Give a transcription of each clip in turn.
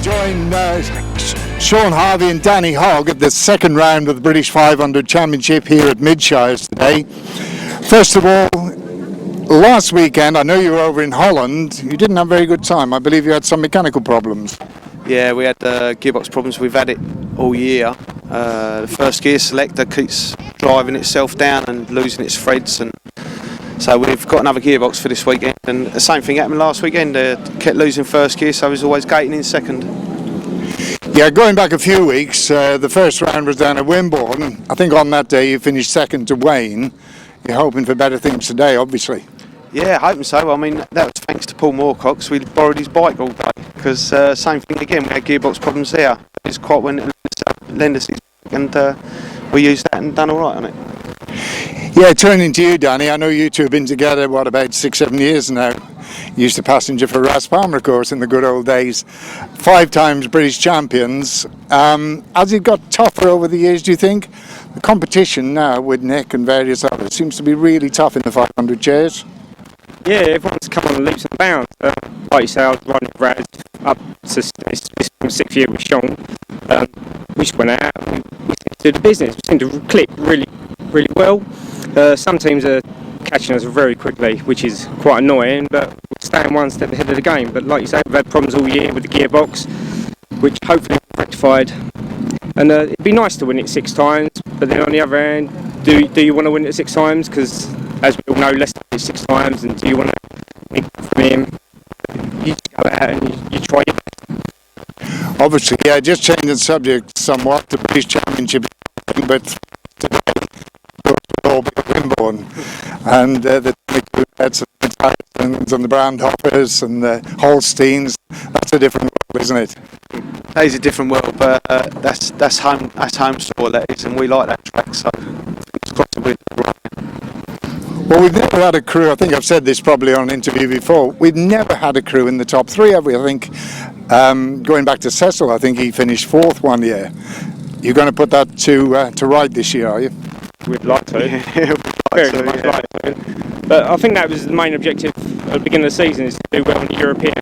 join Shaun Harvey and Danny Hogg at the second round of the British 500 Championship here at Midshires today. First of all, last weekend, I know you were over in Holland, you didn't have a very good time. I believe you had some mechanical problems. Yeah, we had gearbox problems. We've had it all year. The first gear selector keeps driving itself down and losing its threads, and so we've got another gearbox for this weekend. And the same thing happened last weekend. Kept losing first gear, so I was always gating in second. Yeah, going back a few weeks, the first round was down at Wimborne. I think on that day you finished second to Wayne. You're hoping for better things today, obviously. Yeah, hoping so. I mean, that was thanks to Paul Moorcox. We borrowed his bike all day because same thing again. We had gearbox problems there. It's quite when lend us his bike, and we used that and done all right on it. Yeah, turning to you, Danny. I know you two have been together, what, about 6-7 years now. You used to passenger for Ras Palmer, of course, in the good old days. 5 times British champions. Has it got tougher over the years, do you think? The competition now with Nick and various others seems to be really tough in the 500 chairs. Yeah, everyone's come on leaps and bounds. Like you say, I was riding with Raz up to this 6th year with Shaun. We just went out, we did the business. We seemed to click really well. Some teams are catching us very quickly, which is quite annoying, but we're staying one step ahead of the game. But like you say, we've had problems all year with the gearbox, which hopefully we've rectified. And it'd be nice to win it 6 times, but then on the other hand, do you want to win it 6 times? Because as we all know, less than 6 times, and do you want to pick from him? You just go out and you try your best. Obviously, yeah, just changing the subject somewhat, the British Championship, but today we'll all be at Wimborne, and the Nick and the Brandhoppers and the Holsteins, that's a different world, isn't it? That is a different world, but that's home store, that is, and we like that track, so it's got to win. Well, we've never had a crew, I think I've said this probably on an interview before, we've never had a crew in the top 3, have we? I think, going back to Cecil, I think he finished 4th one year. You're going to put that to right this year, are you? We'd like to. Yeah, Very much like to. But I think that was the main objective at the beginning of the season, is to do well in the European.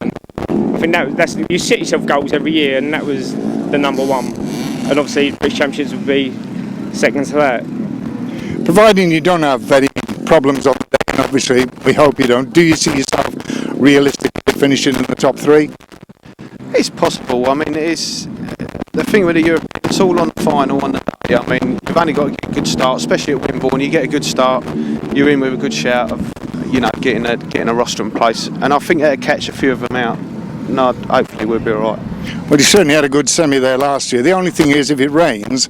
I think that's you set yourself goals every year, and that was the number 1. And obviously British Championships would be second to that. Providing you don't have any problems on the day, and obviously we hope you don't, do you see yourself realistically finishing in the top 3? It's possible. I mean, it's the thing with the Europe. It's all on the final on the day. I mean, you've only got to get a good start, especially at Wimborne. You get a good start, you're in with a good shout of, getting a roster in place. And I think that'll catch a few of them out. No, hopefully we'll be all right. Well, he certainly had a good semi there last year. The only thing is, if it rains,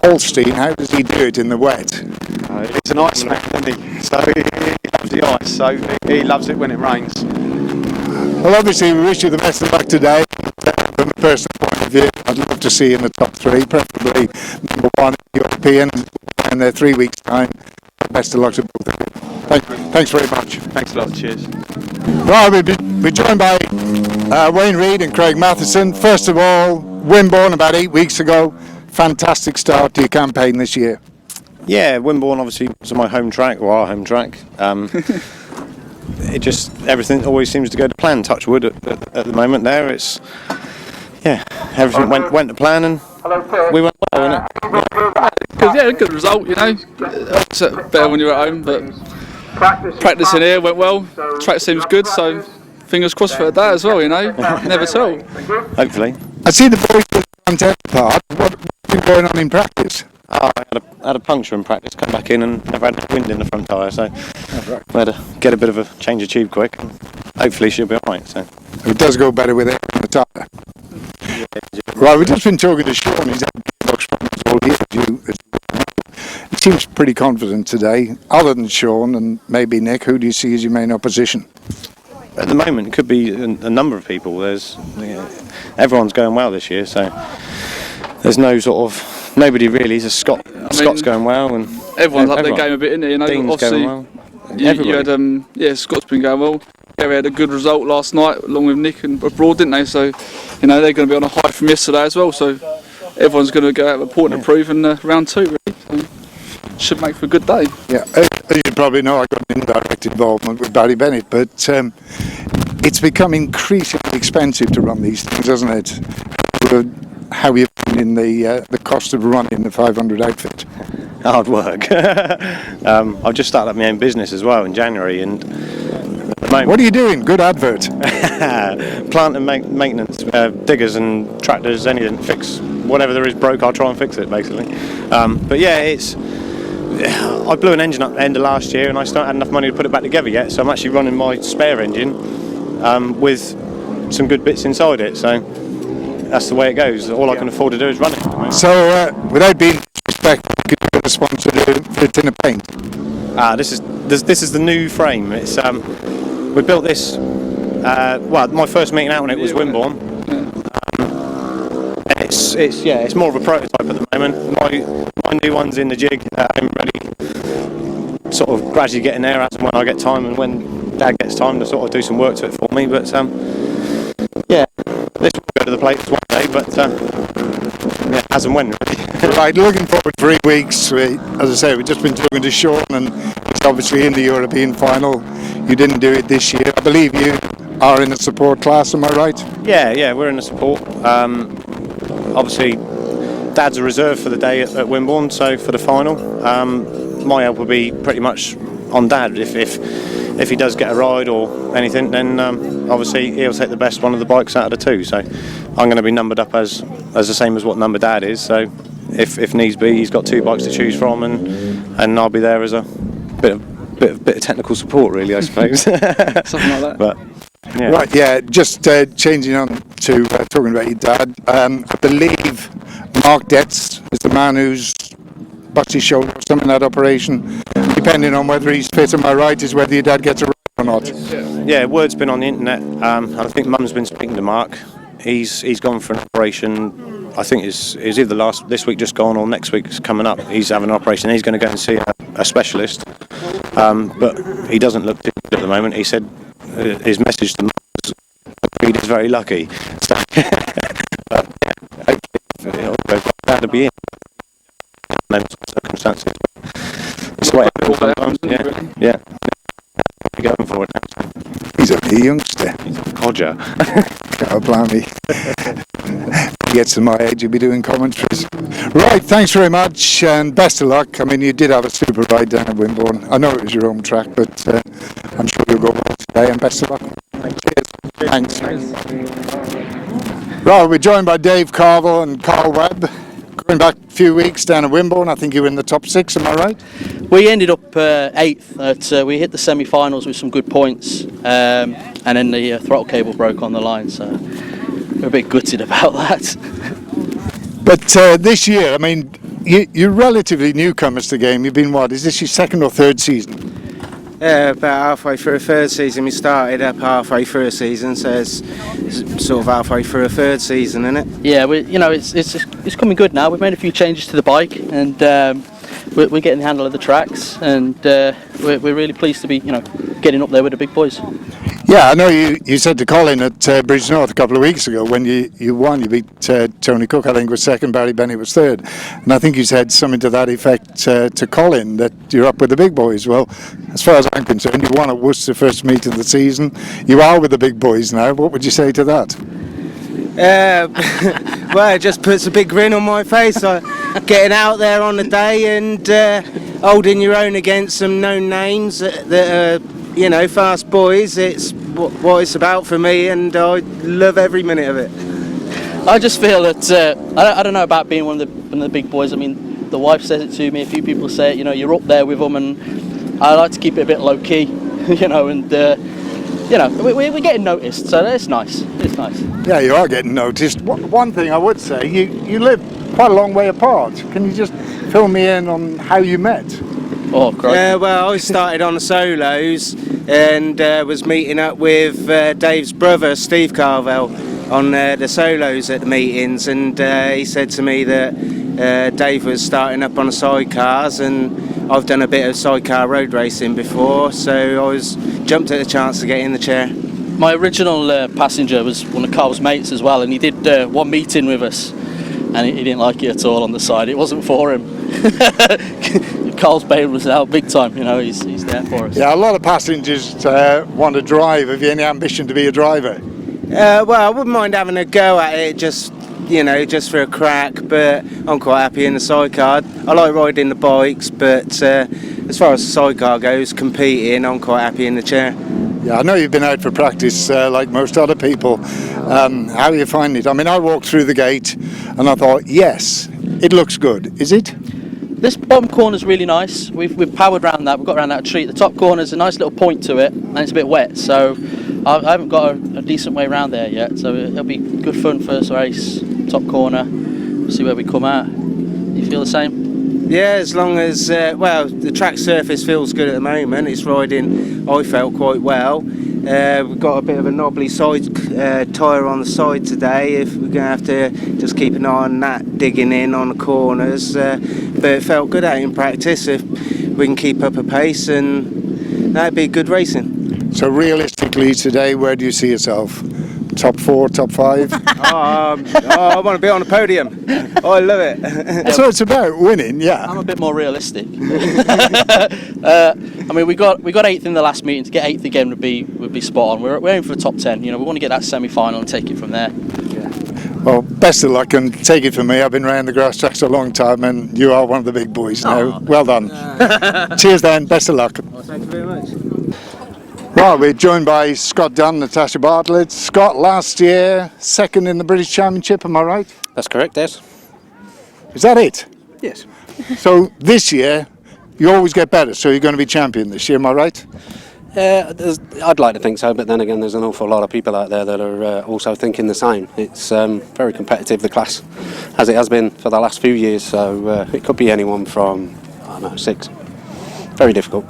Holstein, how does he do it in the wet? He's an ice man, isn't he? So he loves the ice, so he loves it when it rains. Well, obviously we wish you the best of luck today. From a personal point of view, I'd love to see you in the top 3, preferably number 1 European, in their 3 weeks' time. Best of luck to both of you. Thanks very much. Thanks a lot, cheers. Right, we're joined by Wayne Reid and Craig Mathison. First of all, Wimborne about 8 weeks ago. Fantastic start to your campaign this year. Yeah, Wimborne obviously was my home track, or our home track. It just, everything always seems to go to plan, touch wood at the moment there. It's, yeah, everything went to plan and we went well, innit? Yeah, good result, It's better when you're at home, but practicing here went well. Track seems good, so fingers crossed for that as well, Never tell. Hopefully. I see the boys with the front end part. What's been going on in practice? I had a puncture in practice, come back in and never had wind in the front tyre, so we had to get a bit of a change of tube quick. And hopefully she'll be alright. So it does go better with air in the tyre. Right, we've just been talking to Shaun. He's had gearbox problems all year. He seems pretty confident today. Other than Shaun and maybe Nick, who do you see as your main opposition? At the moment, it could be a number of people. Everyone's going well this year, so there's no sort of. Nobody really. Scott's going well, and everyone's up their game a bit, isn't it? Dean's obviously, going well. you had Scott's been going well. Yeah, we had a good result last night, along with Nick and abroad, didn't they? So, they're going to be on a high from yesterday as well. So, everyone's going to go out with a point to prove in round 2, really. So. should make for a good day. Yeah, as you probably know, I got an indirect involvement with Barry Bennett, but it's become increasingly expensive to run these things, hasn't it? How you've been in the cost of running the 500 outfit? Hard work. I've just started up my own business as well in January, and at the moment, what are you doing? Good advert. plant and maintenance, diggers and tractors, anything. Fix whatever there is broke, I'll try and fix it basically. But yeah, I blew an engine up at the end of last year, and I still haven't had enough money to put it back together yet. So I'm actually running my spare engine with some good bits inside it. So that's the way it goes. All I can afford to do is run it. So without being disrespectful, could you get a sponsor for a tin of paint? This is the new frame. It's we built this. Well, my first meeting out on it was Wimborne. It's more of a prototype at the moment. My new one's in the jig. I'm ready, sort of gradually getting there as and when I get time, and when Dad gets time to sort of do some work to it for me. But yeah, this will go to the plates one day, but yeah, as and when. Right, looking forward to 3 weeks. As I say, we've just been talking to Shaun, and it's obviously in the European final. You didn't do it this year. I believe you are in a support class, am I right? Yeah, we're in a support. Obviously, Dad's a reserve for the day at Wimborne, so for the final, my help will be pretty much on Dad. If he does get a ride or anything, then obviously he'll take the best one of the bikes out of the two. So I'm going to be numbered up as the same as what number Dad is. So if needs be, he's got 2 bikes to choose from, and I'll be there as a bit of technical support, really, I suppose. Something like that. But yeah. Right, yeah, just changing on to talking about your dad. I believe Mark Detz is the man who's bust his shoulder or something in that operation. Depending on whether he's fit, am I right, is whether your dad gets a ride or not. Yeah, word's been on the internet. I think Mum's been speaking to Mark. He's gone for an operation. I think it's either this week just gone or next week's coming up. He's having an operation. He's going to go and see a specialist. But he doesn't look too good at the moment. He said his message to Mum was he's very lucky. So, but yeah, hopefully it'll go glad to be in. Circumstances. It's the way it goes sometimes. Yeah. We're going for it now. He's a youngster. He's a codger. Can't blame me. If he gets to my age, he'll be doing commentaries. Right, thanks very much and best of luck. I mean, you did have a super ride down at Wimborne. I know it was your home track, but I'm sure you'll go well today and best of luck. Cheers. Thanks. Right, we're joined by Dave Carville and Carl Webb. Going back a few weeks down at Wimborne, I think you were in the top 6, am I right? We ended up 8th. We hit the semi-finals with some good points, and then the throttle cable broke on the line, so we're a bit gutted about that. But this year, I mean, you're relatively newcomers to the game. You've been, is this your 2nd or 3rd season? About halfway through a 3rd season. We started up halfway through a season, so it's sort of halfway through a 3rd season, isn't it? Yeah, it's coming good now. We've made a few changes to the bike, and we're getting the handle of the tracks, and we're really pleased to be, getting up there with the big boys. Yeah, I know you said to Colin at Bridge North a couple of weeks ago when you won, you beat Tony Cook, I think was 2nd, Barry Bennett was 3rd. And I think you said something to that effect to Colin, that you're up with the big boys. Well, as far as I'm concerned, you won at Worcester first meet of the season. You are with the big boys now. What would you say to that? Well, it just puts a big grin on my face. Getting out there on the day and holding your own against some known names that are, fast boys. It's what it's about for me, and I love every minute of it. I just feel that I don't know about being one of the big boys. I mean, the wife says it to me. A few people say it. You're up there with them, and I like to keep it a bit low key. And we're getting noticed, so it's nice. It's nice. Yeah, you are getting noticed. One thing I would say, you live quite a long way apart. Can you just fill me in on how you met? Oh, great. Well, I started on the solos and was meeting up with Dave's brother, Steve Carville, on the solos at the meetings, and he said to me that Dave was starting up on the sidecars, and I've done a bit of sidecar road racing before, so I jumped at the chance to get in the chair. My original passenger was one of Carl's mates as well, and he did one meeting with us, and he didn't like it at all on the side. It wasn't for him. Carl's Bale was out big time, you know, he's there for us. Yeah, a lot of passengers want to drive. Have you any ambition to be a driver? Well, I wouldn't mind having a go at it, just for a crack, but I'm quite happy in the sidecar. I like riding the bikes, but as far as the sidecar goes, competing, I'm quite happy in the chair. Yeah, I know you've been out for practice like most other people. How are you finding it? I mean, I walked through the gate and I thought, yes, it looks good. Is it? This bottom corner's really nice. We've powered around that. We've got around that tree. The top corner's a nice little point to it, and it's a bit wet. So I haven't got a decent way around there yet. So it'll be good fun first race. Top corner. We'll see where we come out. You feel the same? Yeah, as long as the track surface feels good at the moment. It's riding. I felt quite well. We've got a bit of a knobbly side tyre on the side today. If we're going to have to just keep an eye on that, digging in on the corners. But it felt good out in practice. If we can keep up a pace, and that'd be good racing. So realistically today, where do you see yourself? Top 4, top 5? I want to be on the podium. I love it. So it's about winning, yeah. I'm a bit more realistic. I mean, we got 8th in the last meeting. To get 8th again would be spot on. We're aiming for the top 10. You know, we want to get that semi-final and take it from there. Yeah. Well, best of luck, and take it from me. I've been around the Grasstrack a long time, and you are one of the big boys now. Well done. Cheers then, best of luck. Well, thank you very much. Well, we're joined by Scott Dunn, Natasha Bartlett. Scott, last year, 2nd in the British Championship, am I right? That's correct, yes. Is that it? Yes. So this year, you always get better, so you're going to be champion this year, am I right? I'd like to think so, but then again, there's an awful lot of people out there that are also thinking the same. It's very competitive, the class, as it has been for the last few years, so it could be anyone from, I don't know, 6. Very difficult.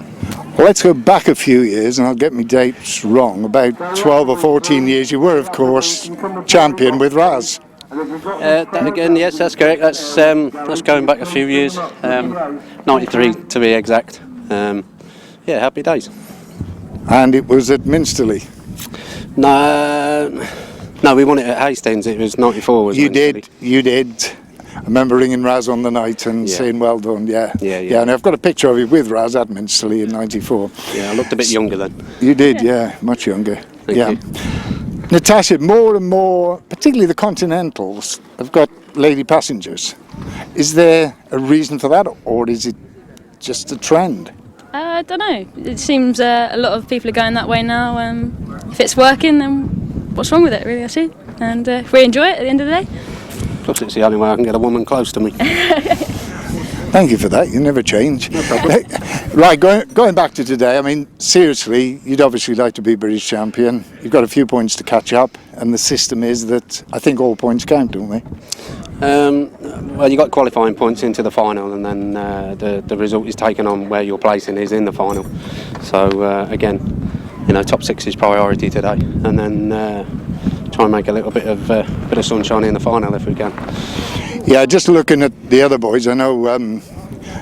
Well, let's go back a few years, and I'll get my dates wrong. About 12 or 14 years, you were, of course, champion with Raz. That again, yes, that's correct. That's going back a few years, 93 to be exact. Yeah, happy days. And it was at Minsterley. No, we won it at Hastings. It was 94. Was you Minsterley. You did. I remember ringing Raz on the night and saying, well done, yeah. Yeah, and I've got a picture of you with Raz at Minsterley in 94. Yeah, I looked a bit younger then. You did, yeah, much younger. Thank you. Natasha, more and more, particularly the Continentals, have got lady passengers. Is there a reason for that, or is it just a trend? I don't know. It seems a lot of people are going that way now. If it's working, then what's wrong with it, really, I see. And if we enjoy it at the end of the day. Plus, it's the only way I can get a woman close to me. Thank you for that. You never change. No problem. Right, going back to today, I mean, seriously, you'd obviously like to be British champion. You've got a few points to catch up, and the system is that I think all points count, don't they? Well, you got qualifying points into the final, and then the result is taken on where your placing is in the final. So again, you know, top 6 is priority today, and then try and make a little bit of sunshine in the final if we can. Yeah, just looking at the other boys, I know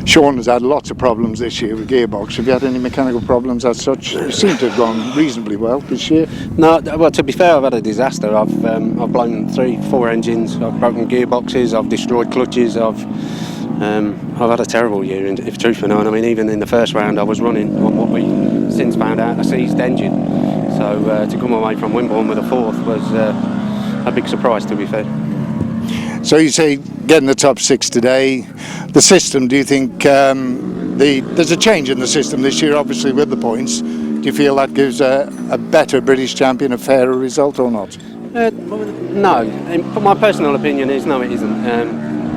Shaun has had lots of problems this year with gearbox. Have you had any mechanical problems as such? You seem to have gone reasonably well this year. No, well, to be fair, I've had a disaster. I've blown 3-4 engines, I've broken gearboxes, I've destroyed clutches, I've had a terrible year, if truth be known. I mean, even in the first round I was running on what we since found out a seized engine. So to come away from Wimborne with a 4th was a big surprise, to be fair. So you say getting the top 6 today. The system, do you think there's a change in the system this year, obviously, with the points? Do you feel that gives a better British champion a fairer result or not? No, but my personal opinion is no, it isn't.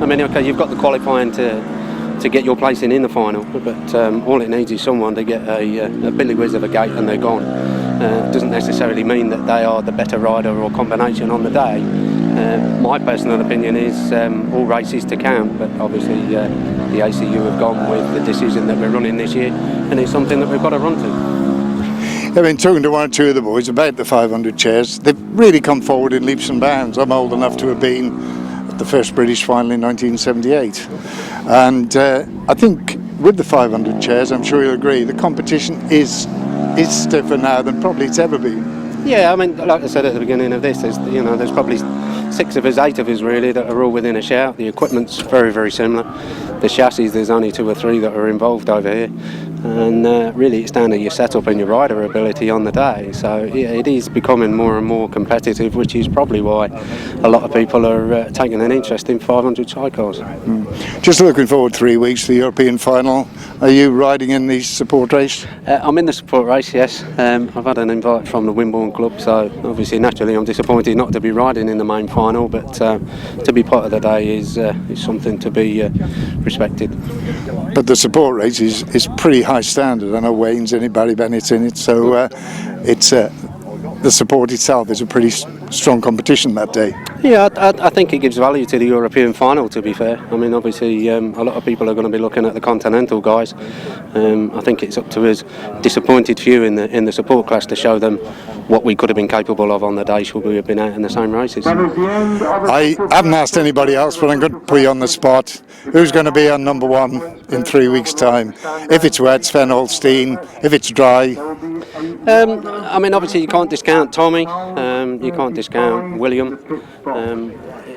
I mean, okay, you've got the qualifying to get your placing in the final, but all it needs is someone to get a billy whiz of a gate and they're gone. Doesn't necessarily mean that they are the better rider or combination on the day. My personal opinion is all races to count, but obviously the ACU have gone with the decision that we're running this year, and it's something that we've got to run to. I've been talking to 1 or 2 of the boys about the 500 chairs. They've really come forward in leaps and bounds. I'm old enough to have been at the first British final in 1978, and I think with the 500 chairs, I'm sure you'll agree, the competition is stiffer now than probably it's ever been. Yeah, I mean, like I said at the beginning of this, there's probably 6 of us, 8 of us really, that are all within a shout. The equipment's very, very similar. The chassis, there's only 2 or 3 that are involved over here. And really it's down to your setup and your rider ability on the day. So yeah, it is becoming more and more competitive, which is probably why a lot of people are taking an interest in 500 sidecars. Just looking forward 3 weeks to the European final. Are you riding in the support race? I'm in the support race, yes. I've had an invite from the Wimborne club, so obviously naturally I'm disappointed not to be riding in the main final, but to be part of the day is something to be respected. But the support race is pretty high standard. I know Wayne's in it, Barry Bennett's in it, so it's the support itself is a pretty strong competition that day. Yeah, I think it gives value to the European final, to be fair. I mean, obviously, a lot of people are going to be looking at the continental guys. I think it's up to us, disappointed few in the support class, to show them what we could have been capable of on the day should we have been out in the same races. I haven't asked anybody else, but I'm going to put you on the spot. Who's going to be on number 1 in 3 weeks' time? If it's wet, Sven Holstein. If it's dry. I mean, obviously, you can't discount Tommy. You can't discount William.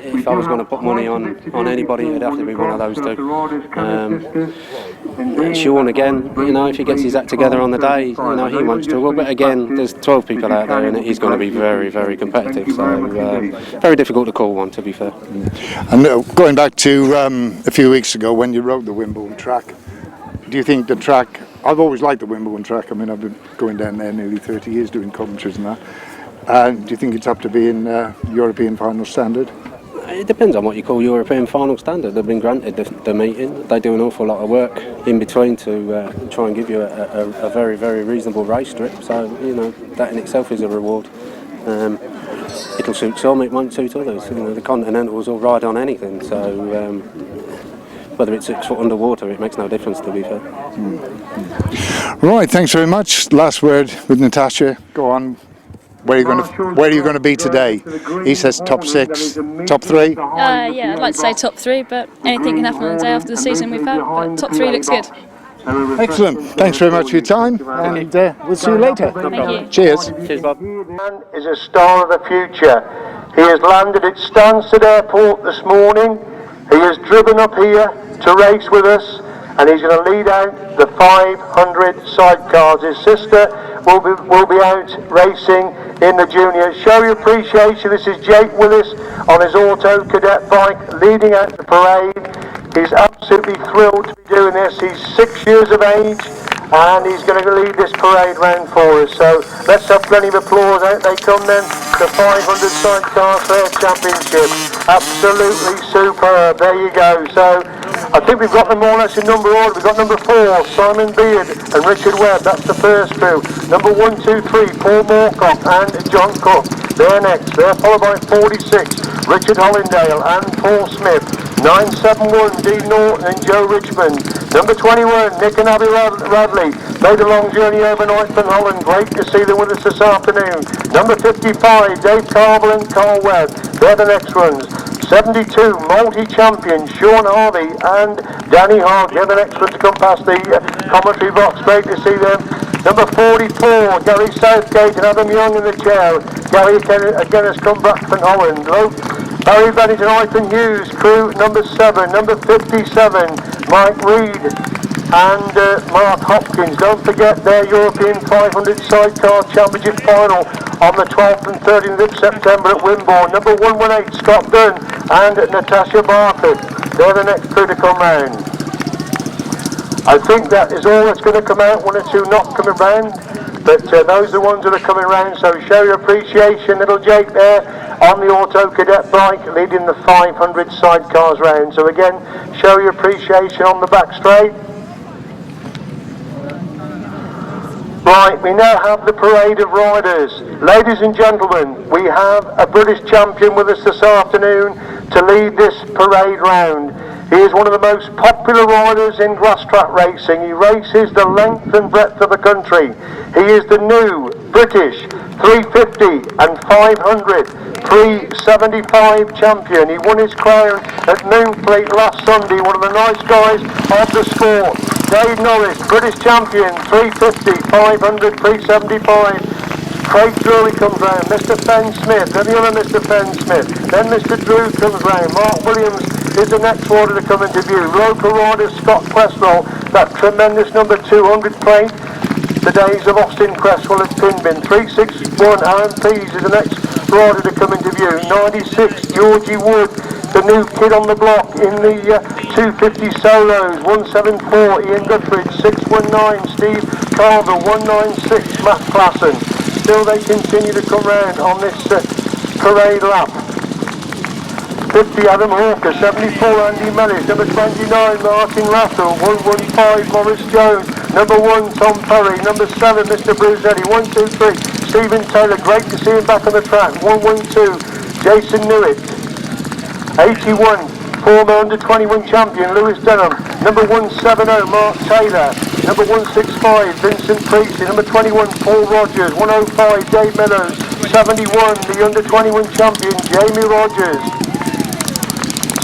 If I was going to put money on anybody, it'd have to be one of those 2. Shaun, again, if he gets his act together on the day, he won't struggle. But again, there's 12 people out there, and he's going to be very, very competitive. So very difficult to call one, to be fair. And going back to a few weeks ago when you rode the Wimborne track, do you think the track? I've always liked the Wimborne track. I mean, I've been going down there nearly 30 years doing commentaries and that. Do you think it's up to being European final standard? It depends on what you call European final standard. They've been granted the meeting. They do an awful lot of work in between to try and give you a very, very reasonable race strip. So, that in itself is a reward. It'll suit some, it won't suit others. The Continentals will ride on anything. So, whether it's 6 foot underwater, it makes no difference, to be fair. Right, thanks very much. Last word with Natasha. Go on. Where are you going to be today? He says top 6, top 3. Yeah, I'd like to say top 3, but anything can happen on the day after the season we've had. But top 3 looks good. Excellent. Thanks very much for your time, and we'll see you later. Thank you. Cheers. Cheers, Bob. Is a star of the future. He has landed at Stansted Airport this morning. He has driven up here to race with us, and he's going to lead out the 500 sidecars. His sister will be out racing in the juniors. Show your appreciation. This is Jake Willis on his auto cadet bike leading out the parade. He's absolutely thrilled to be doing this. He's 6 years of age, and he's going to lead this parade round for us. So let's have plenty of applause. Out they come then, the 500 Sidecar Fair Championship. Absolutely superb. There you go. So I think we've got them more or less in number order. We've got number 4, Simon Beard and Richard Webb. That's the first 2. Number 1, 2, 3, Paul Moorcock and John Cook. They're next. They're followed by 46, Richard Hollindale and Paul Smith. 971, Dean Norton and Joe Richmond. Number 21, Nick Abi Radley. Made a long journey overnight from Holland. Great to see them with us this afternoon. Number 55, Dave Carvel and Carl Webb. They're the next ones. 72, multi-champion Shaun Harvey and Danny Hogg. They're the next one to come past the commentary box. Great to see them. Number 44, Gary Southgate and Adam Young in the chair. Gary again has come back from Holland. Barry Bennett and Eifion Hughes, crew number 7. Number 57, Mike Reed and Mark Hopkins. Don't forget their European 500 Sidecar Championship final on the 12th and 13th of September at Wimborne. Number 118, Scott Dunn and Natasha Bartlett. They're the next crew to come round. I think that is all that's going to come out. 1 or 2 not coming round, but those are the ones that are coming round. So show your appreciation, little Jake there on the auto cadet bike leading the 500 sidecars round. So again, show your appreciation on the back straight. Right, we now have the parade of riders. Ladies and gentlemen, we have a British champion with us this afternoon to lead this parade round. He is one of the most popular riders in Grasstrack racing. He races the length and breadth of the country. He is the new British 350 and 500 pre-75 champion. He won his crown at Moonfleet last Sunday. One of the nice guys of the sport. Dave Norris, British champion, 350, 500, pre-75. Craig Drury comes round, Mr. Fenn Smith, then the other Mr. Fenn Smith, then Mr. Drew comes round, Mark Williams is the next rider to come into view, local rider Scott Cresswell, that tremendous number 200 plate, the days of Austin Cresswell at Pinbin, 361 Aaron Pease is the next rider to come into view, 96 Georgie Wood, the new kid on the block in the 250 solos, 174 Ian Guthridge, 619 Steve Carver, 196 Matt Klassen. Still they continue to come round on this parade lap. 50 Adam Hawker, 74 Andy Mellish, number 29 Martin Latham, 115 Morris Jones, number 1 Tom Perry, number 7 Mr. Bruzetti, 123 Stephen Taylor, great to see him back on the track, 112 Jason Newitt, 81 former under 21 champion Lewis Denham, number 170 Mark Taylor, number 165 Vincent Priestley, number 21 Paul Rodgers, 105 Dave Meadows, 71 the under 21 champion Jamie Rodgers,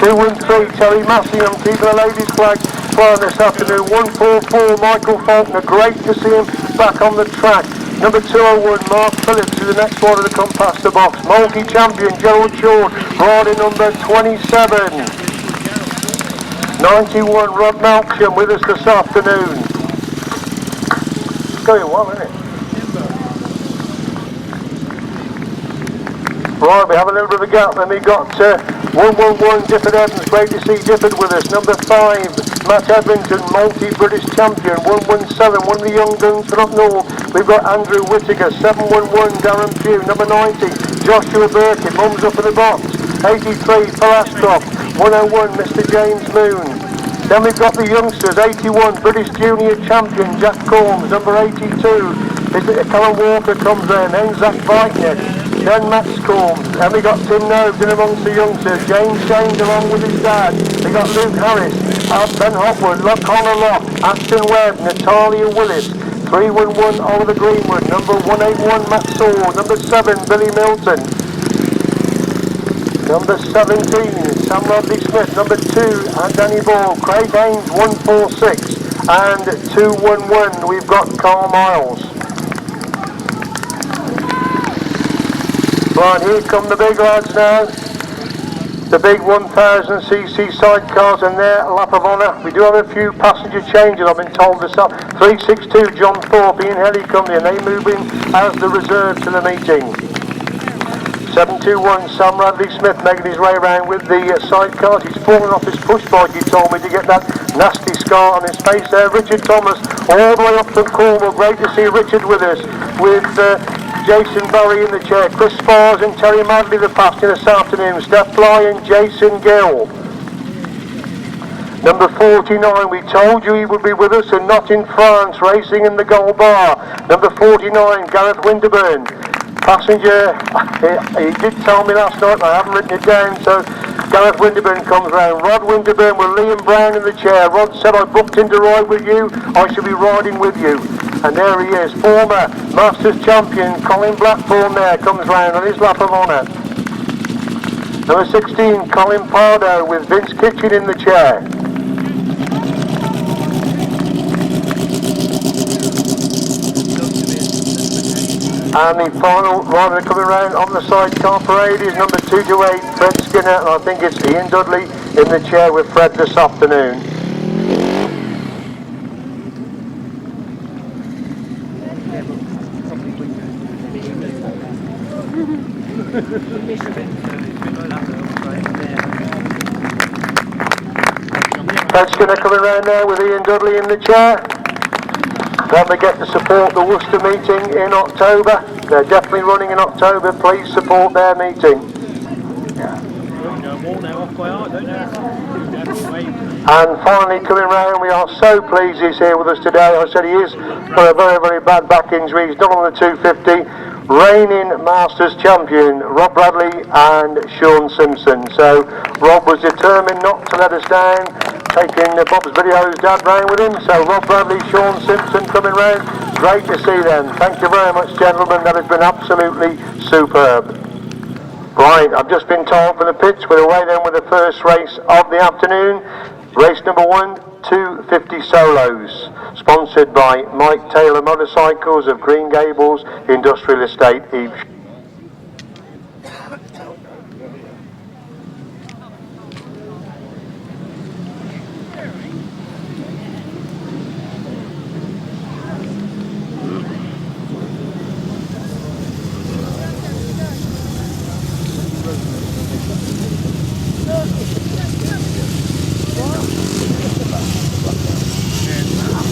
213 Terry Massey, I'm keeping the ladies flag flying this afternoon, 144 Michael Faulkner, great to see him back on the track, number 201 Mark Phillips is the next one to come past the box, multi-champion Gerald Shaw, rider number 27. 91 Rod Melksham with us this afternoon. It's going well, isn't it? Right, we have a little bit of a gap, then we got 111 Difford Evans, great to see Difford with us. Number 5 Matt Edmonton, multi-British champion, 117, one of the young guns from up north. We've got Andrew Whittaker, 711 Darren Pugh, number 90 Joshua Burkett, mum's up in the box, 83 Phil Ashcroft, 101 Mr. James Moon. Then we've got the youngsters, 81 British Junior Champion Jack Corms, number 82 Callum Walker comes in, then Zach Breitner, then Max Corms, and we got Tim Nobes in amongst the youngsters, James James along with his dad, we got Luke Harris, Ben Hopwood, Connor Locke, Ashton Webb, Natalia Willis, 311 Oliver Greenwood, number 181 Matt Saw, number 7 Billy Milton, number 17 Sam Rodley Smith, number 2 and Danny Ball, Craig Haynes 146 and 211 we've got Carl Miles. Right, here come the big lads now, the big 1000cc sidecars and their lap of honour. We do have a few passenger changes, I've been told this up. 362 John Thorpe, Ian Helly company, and they move in as the reserve to the meeting. 721 Sam Radley Smith making his way around with the sidecars. He's fallen off his push bike, he told me, to get that nasty scar on his face there. Richard Thomas all the way up from Cornwall, great to see Richard with us, with Jason Barry in the chair, Chris Spars and Terry Madley the passenger this afternoon, Steph Fly and Jason Gill. Number 49, we told you he would be with us and not in France, racing in the Gold Bar. Number 49, Gareth Winterburn. Passenger, he did tell me last night, I haven't written it down, so Gareth Winterburn comes round. Rod Winterburn with Liam Brown in the chair. Rod said, I booked in to ride with you, I shall be riding with you. And there he is, former Masters champion Colin Blackbourn there comes round on his lap of honour. Number 16, Colin Pardo with Vince Kitchen in the chair. And the final rider coming round on the sidecar parade is number 228, Fred Skinner, and I think it's Ian Dudley in the chair with Fred this afternoon. Fred Skinner coming round there with Ian Dudley in the chair. Don't forget to support the Worcester meeting in October. They're definitely running in October. Please support their meeting. And finally coming round, we are so pleased he's here with us today. I said he is got a very, very bad back injury. He's not on the 250. Reigning Masters champion Rob Bradley and Shaun Simpson. So Rob was determined not to let us down, taking Bob's Video's dad round with him. So Rob Bradley, Shaun Simpson coming round. Great to see them. Thank you very much, gentlemen. That has been absolutely superb. Right, I've just been told from the pits we're away then with the first race of the afternoon. Race number 1, 250 solos, sponsored by Mike Taylor Motorcycles of Green Gables Industrial Estate, Evesham.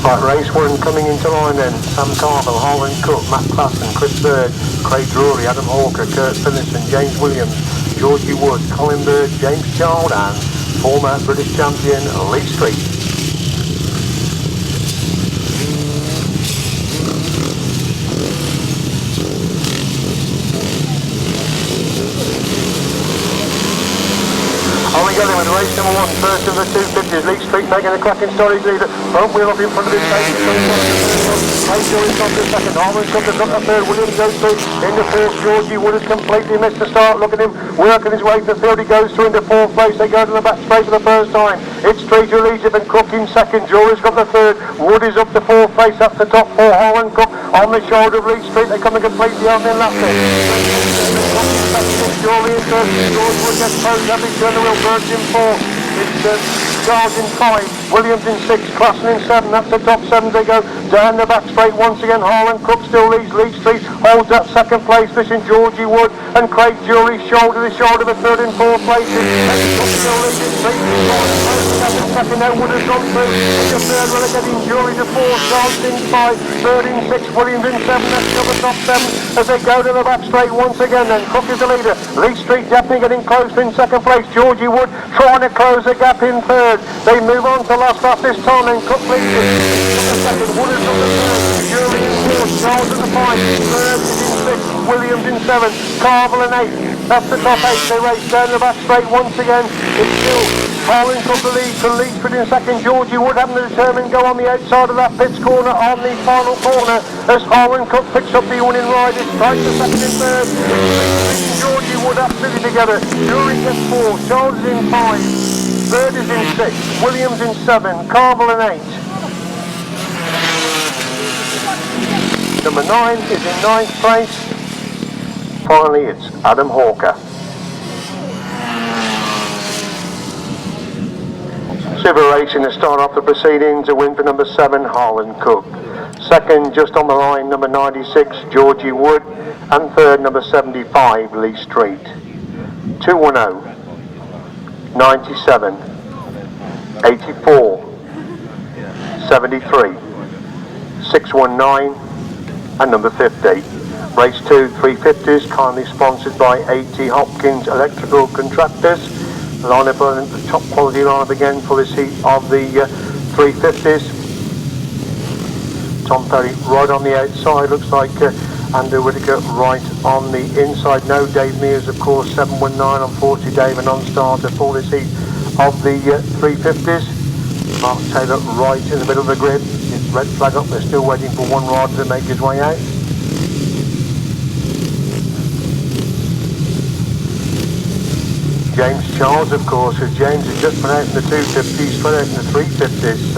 Right, race 1 coming into line then. Sam Carville, Harland Cook, Mathison, Chris Bird, Craig Drury, Adam Hawker, Kurt Finlayson, James Williams, Georgie Wood, Colin Bird, James Childe and former British champion Lee Street. On we go then with race number 1, first of the 250s, Lee Street making a cracking start, his leader, front wheel up in front of his face, Craig Drury's got the second, Harland Cook has got the third, Williams goes through, into fourth, Georgie Wood has completely missed the start, look at him, working his way to the field, he goes through into fourth place, they go to the back straight for the first time, it's Street who leads it and Cook in second, Drury's got the third, Wood is up to fourth place, up to top four, Harland Cook on the shoulder of Lee Street, they're coming completely on their left there. Georgie in third, George Wood gets posed up, he's turned the wheel, Birds in four, it's Charles in 5, Williams in 6, Classen in 7, that's the top 7 they go, down the back straight once again, Harland Cook still leads, Lee Street holds that second place, fishing Georgie Wood and Craig Drury shoulder to shoulder with third and fourth places, and Cook still leading, second now Wood has gone through, into third relegating Drury to 4, Charles in 5, third in 6, Williams in 7, that's still the top 7 as they go to the back straight once again, then Cook is the leader, Lee Street definitely getting close in second place, Georgie Wood trying to close the gap in third, they move on to last lap this time and Cook leads it, second, Wood is on the third, Drury in 4, Charles in the 5, third is in 6, Williams in 7, Carville in 8, that's the top 8, they race down the back straight once again, it's still Harland Cook the lead to Lee Street in second, Georgie Wood having to determine go on the outside of that pits corner on the final corner as Harland Cook picks up the winning ride, it's Price the second and third, Georgie Wood absolutely together, Drury gets 4, Charles is in 5, third is in 6, Williams in 7, Carville in 8. Number 9 is in 9th place. Finally it's Adam Hawker. Silver racing to start off the proceedings, a win for number 7, Harland Cook. Second, just on the line, number 96, Georgie Wood. And third, number 75, Lee Street. 210, 97, 84, 73, 619 and number 50. Race 2, 350s, kindly sponsored by AT Hopkins Electrical Contractors. Line-up on the top quality line-up again for this heat of the 350s. Tom Perry right on the outside, looks like Andrew Whittaker right on the inside. No, Dave Mears of course, 719 on 40 Dave, a non-starter for this heat of the 350s. Mark Taylor right in the middle of the grid. It's red flag up, they're still waiting for one rider to make his way out. James Charles, of course, as James has just been out in the 250s, straight out in the 350s,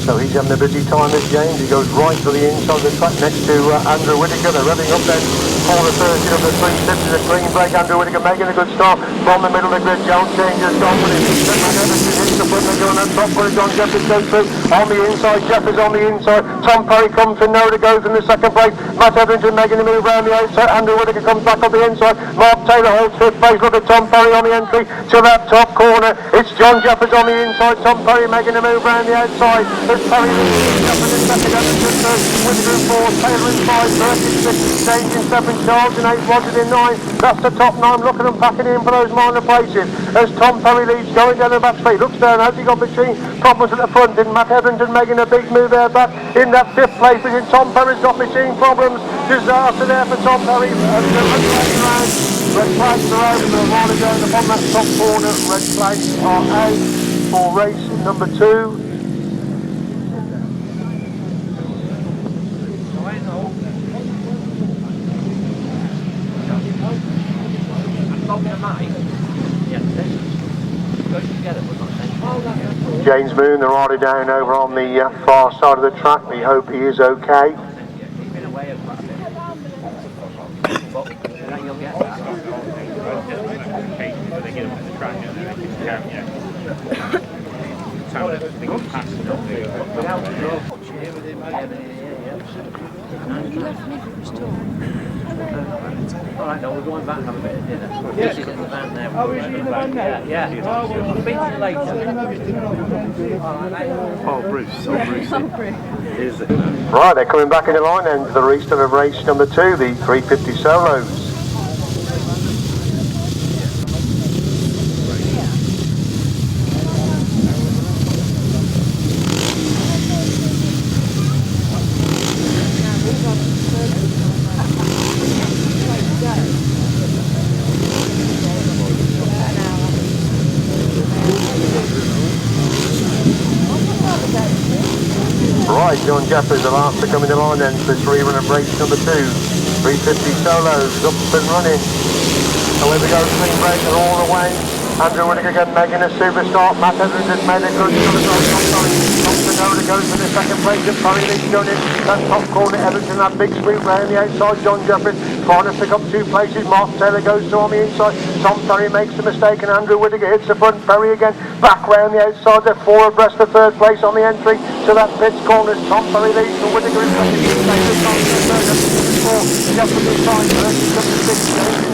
so he's having a busy time as James. He goes right to the inside of the track next to Andrew Whittaker. They're revving up then for the 30 of the 350s, a clean break. Andrew Whittaker making a good start from the middle of the grid. John changes on with it. Hits the front, they're going on top for it. John Jeffries goes through on the inside. Jeffries on the inside. Tom Perry comes in now to go from the second place. Matt Etherington making a move around the outside. Andrew Whittaker comes back on the inside. Mark Taylor holds fifth place. Look at Tom Perry on the entry to that top corner. It's John Jeffries on the inside. Tom Perry making a move around the outside. It's Perry Jeffries in second. Etherington third. Whittaker in fourth. Taylor in 5. Burke in 6. James in 7. Charles in 8. Rodgers in 9. That's the top 9. Look at them packing in for those minor places. As Tom Perry leads going down the back straight. Looks down. Has he got machine problems at the front? Did Matt Etherington making a big move there back in that fifth place? Because Tom Perry's got machine problems. Disaster there for Tom Perry. Red flags are out, the rider going up on that top corner. Red flags are out for race number 2. James Moon, the rider down over on the far side of the track. We hope he is okay. Alright, no, we're going back and have a bit of dinner. This is in the van there. Oh, is he in the van now? Yeah. I'll speak to you later. Oh, Bruce. Is it? Right, they're coming back in the line then to the restart of race number 2, the 350 solos. Right, John Jeffries, the last to come in the line then for this rerun of race number 2. 350 solos, up and running. Away we go, clean break, they're all away. Andrew Whittaker again, making a superstar. Matt Evans has made a good Thompson goes for the second place. Barry Leach going in. That top corner, Etherington, that big sweep round the outside. John Jeffries trying to pick up 2 places. Mark Taylor goes through on the inside. Tom Perry makes a mistake and Andrew Whittaker hits the front. Perry again, back round the outside. They're 4 abreast for 3rd place on the entry to that pits corner. Tom Perry leads and Whittaker is second. Jeffries is 5, Percy up to 6,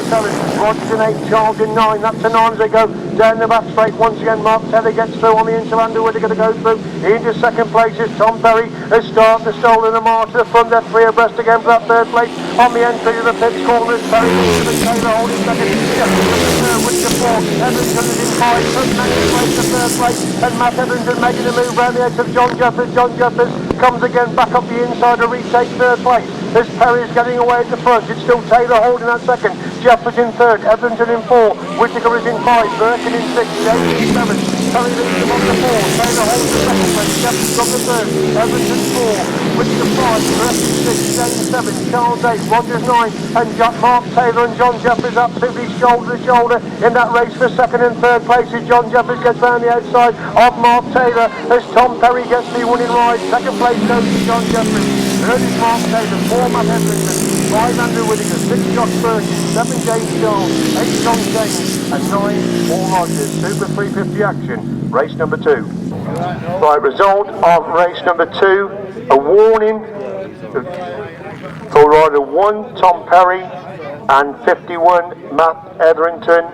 7, Rodgers in 8, Childe in 9. That's the 9 as they go down the back straight once again. Mark Taylor gets through on the inside. Andrew Whittaker to go through. Into second place is Tom Perry. Has started the stolen the march to the front. They're 3 abreast again for that 3rd place on the entry to the pits corner. Perry leads to Taylor holding second. Whittaker 4. Etherington is in 5. From second place to 3rd place. And Matt Etherington making a move round the edge of John Jeffries. John Jeffries comes again back up the inside to retake 3rd place. As Perry is getting away at the front, it's still Taylor holding that second. Jeffries in 3rd, Etherington in 4, Whittaker is in 5, Birkin in 6, James in 7. Perry leads them on the 4, Taylor holds the second place, Jeffries on the 3rd, Etherington 4, Whittaker 5, Birkin 6, James 7, Charles 8, Rodgers 9, and Mark Taylor and John Jeffries absolutely shoulder to shoulder in that race for 2nd and 3rd places. John Jeffries gets round the outside of Mark Taylor as Tom Perry gets the winning ride. 2nd place goes to John Jeffries. 3rd is Mark Taylor, 4 Matt Etherington, 5 Andrew Whittaker, 6 Josh Birkin, 7 James Charles, 8 John James, and 9 Paul Rodgers. Super 350 action, race number 2. Right, result of race number 2, a warning for rider 1 Tom Perry and 51 Matt Etherington.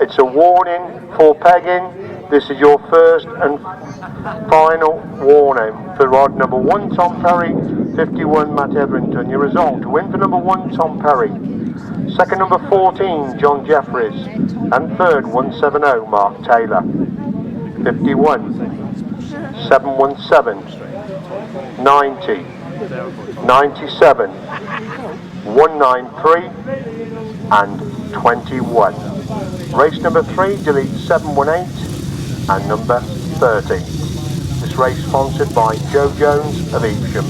It's a warning for pegging. This is your first and final warning for rod number 1 Tom Perry, 51 Matt Etherington. Your result: win for number 1 Tom Perry, 2nd number 14 John Jeffries, and 3rd 170 Mark Taylor. 51, 717, 90, 97, 193 and 21. Race number 3, delete 718 and number 30. This race sponsored by Joe Jones of Evesham.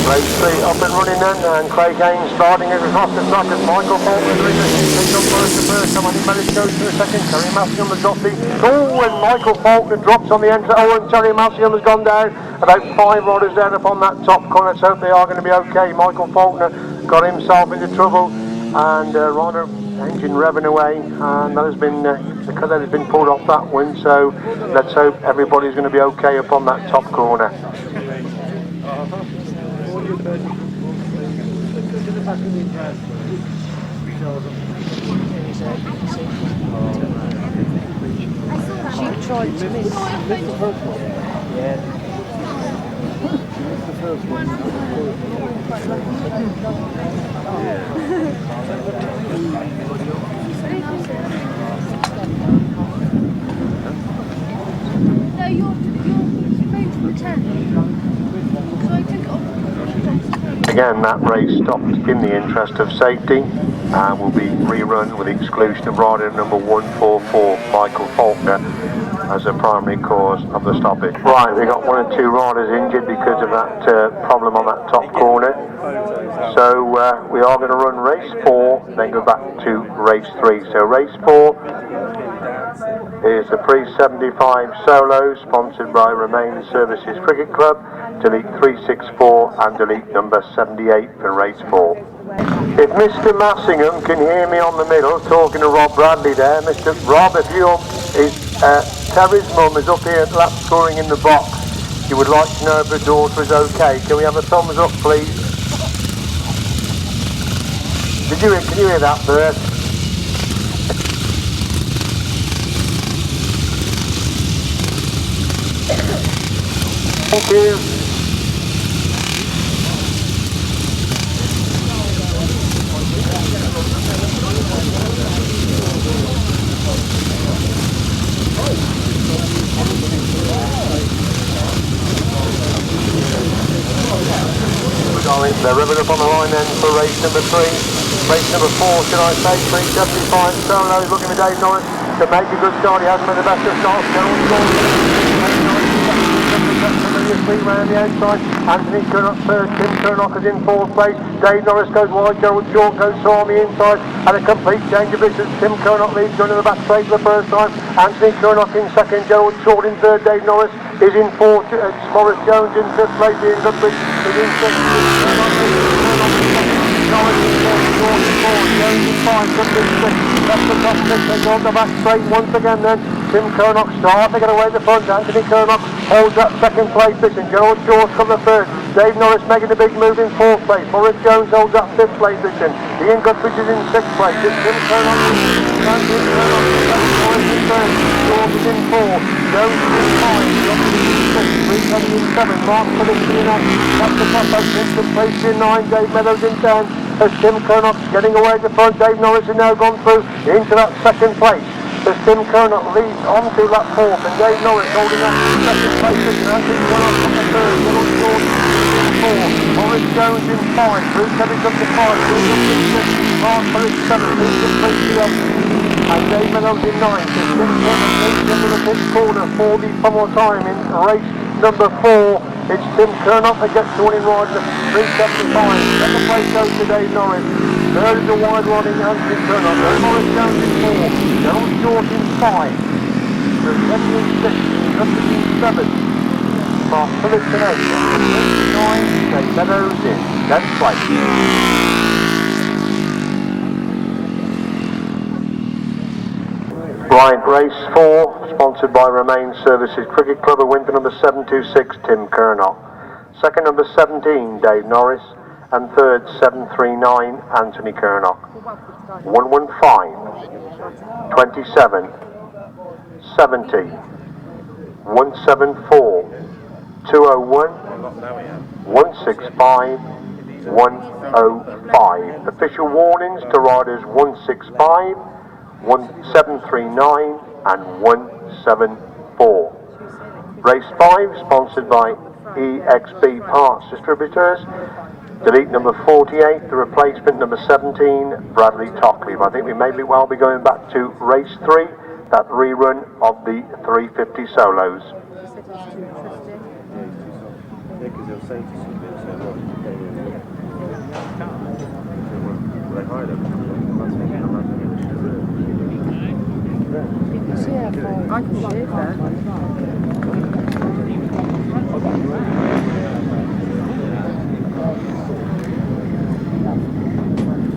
Race 3 up and running then, and Craig Haynes starting it across the track as Michael Faulkner doing the picked up first the first time, and he Mellish goes to the second. Terry Mathison has got the... Oh, and Michael Faulkner drops on the entrance. Oh, and Terry Mathison has gone down. About 5 riders down upon that top corner. Let's hope they are going to be okay. Michael Faulkner got himself into trouble, and rider engine revving away, and that has been the cutout has been pulled off that one, so let's hope everybody's going to be okay upon that top corner. She tried to miss. Yeah. No, you're supposed to pretend. So I took it off. Again, that race stopped in the interest of safety and will be rerun with the exclusion of rider number 144, Michael Faulkner. as a primary cause of the stoppage. Right, we got 1 or 2 riders injured because of that problem on that top corner. So we are going to run race 4, then go back to race 3. So race 4 is the pre-75 solo, sponsored by Remain Services Cricket Club, delete 364 and delete number 78 for race 4. If Mr. Massingham can hear me on the middle, talking to Rob Bradley there, Mr. Rob, if Terry's mum is up here at lap scoring in the box, you would like to know if her daughter is okay. Can we have a thumbs up, please? Can you hear that, Bert? Thank you. They're ribbon up on the line then for race number 3. Race number 4, should I say, 375 solos, looking for Dave Norris to make a good start. He hasn't made the best of starts. Round the outside, Anthony Curnock third, Tim Curnock is in 4th place, Dave Norris goes wide, Gerald Short goes so on the inside, and a complete change of distance. Tim Curnock leads going to the back straight for the first time, Anthony Curnock in 2nd, Gerald Short in 3rd, Dave Norris is in 4th, Morris Jones in 5th place, Ian Goodwin is in 6th, Norris in 4th, Short in 4th, Jones in 5th, Goodwin 6th, that's the top 6, they go on the back straight once again then, Tim Curnock start, they get away the front, Anthony Curnock holds that 2nd place position, Gerald Short comes the 3rd, Dave Norris making a big move in 4th place, Morris Jones holds that 5th place position, Ian Goodwin is in 6th place, it's Tim Curnock, Anthony Curnock, Norris in 3rd, Short is in 4th, Jones is in 5th, Jones is in 6th, Reed in 7th, Mark Phillips in 8th, that's the top 8, Vincent Place in 9th, Dave Meadows in 10th, as Tim Curnock getting away at the front, Dave Norris has now gone through into that 2nd place. As Tim Curnock leads onto lap 4th and Dave Norris holding that 2nd place position. Anthony Curnock on the 3rd, Gerald Short in 4th, Morris Jones in 5th, Bruce Evans up to 5th, Bruce up to 6th, Mark Phillips 7th, Bruce up to 8th, and Dave Meadows in 9th. As Tim Curnock leads into the 5th corner for the final time in race number 4. It's Tim Curnock that gets the winning ride in the 375. Second place goes to Dave Norris. Third is a wide riding Anthony Curnock. Morris Jones in 4th. Gerald Short in 5th. Bruce Evans in 6th. Hopkins in 7th. Mark Phillips in 8th. 9th. Dave Meadows in 10th place. Right, race 4, sponsored by Remain Services Cricket Club, a win for number 726, Tim Curnock. 2nd, number 17, Dave Norris, and 3rd, 739, Anthony Curnock. 115, 27, 70, 174, 201, 165, 105. Official warnings to riders 165, 1739 and 174. Race 5, sponsored by EXB Parts Distributors. Delete number 48, the replacement number 17, Bradley Tockley. I think we may well be going back to race 3, that rerun of the 350 solos. I can shave that.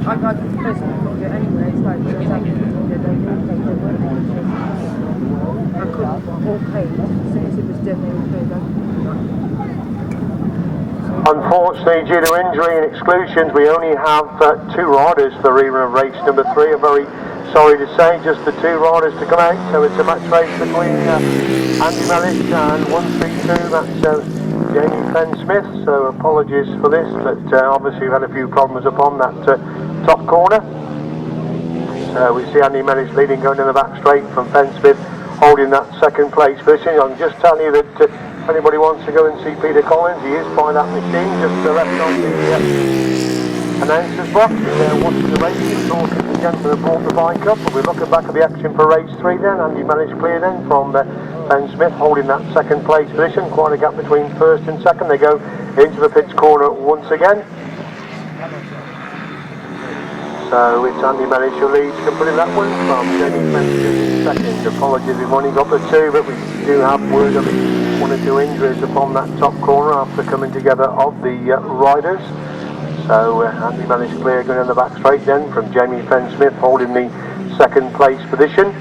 I got this person who told you anyway, it's like I couldn't all paid. As soon as it was done, they were paid. Unfortunately, due to injury and exclusions, we only have 2 riders for the rerun of race number 3. I'm very sorry to say, just the 2 riders to come out. So it's a match race between Andy Mellish and 132. That's Jamie Fenn-Smith. So apologies for this, but obviously we've had a few problems upon that top corner. So we see Andy Mellish leading, going in the back straight from Fenn-Smith, holding that 2nd place position. I can just tell you that if anybody wants to go and see Peter Collins, he is by that machine just left on the announcer's box. He's watching the race, he's talking to the gentleman who brought the bike up. But we're looking back at the action for race 3 then. Andy Mellish clear then from Fenn-Smith holding that second place position. Quite a gap between first and second. They go into the pits corner once again. So it's Andy Mellish who leads completing that one from Jamie Fenn-Smith second. Apologies, we've only got the two, but we do have word of one or two injuries upon that top corner after coming together of the riders. So Andy Mellish clear going in the back straight then from Jamie Fenn-Smith holding the second place position.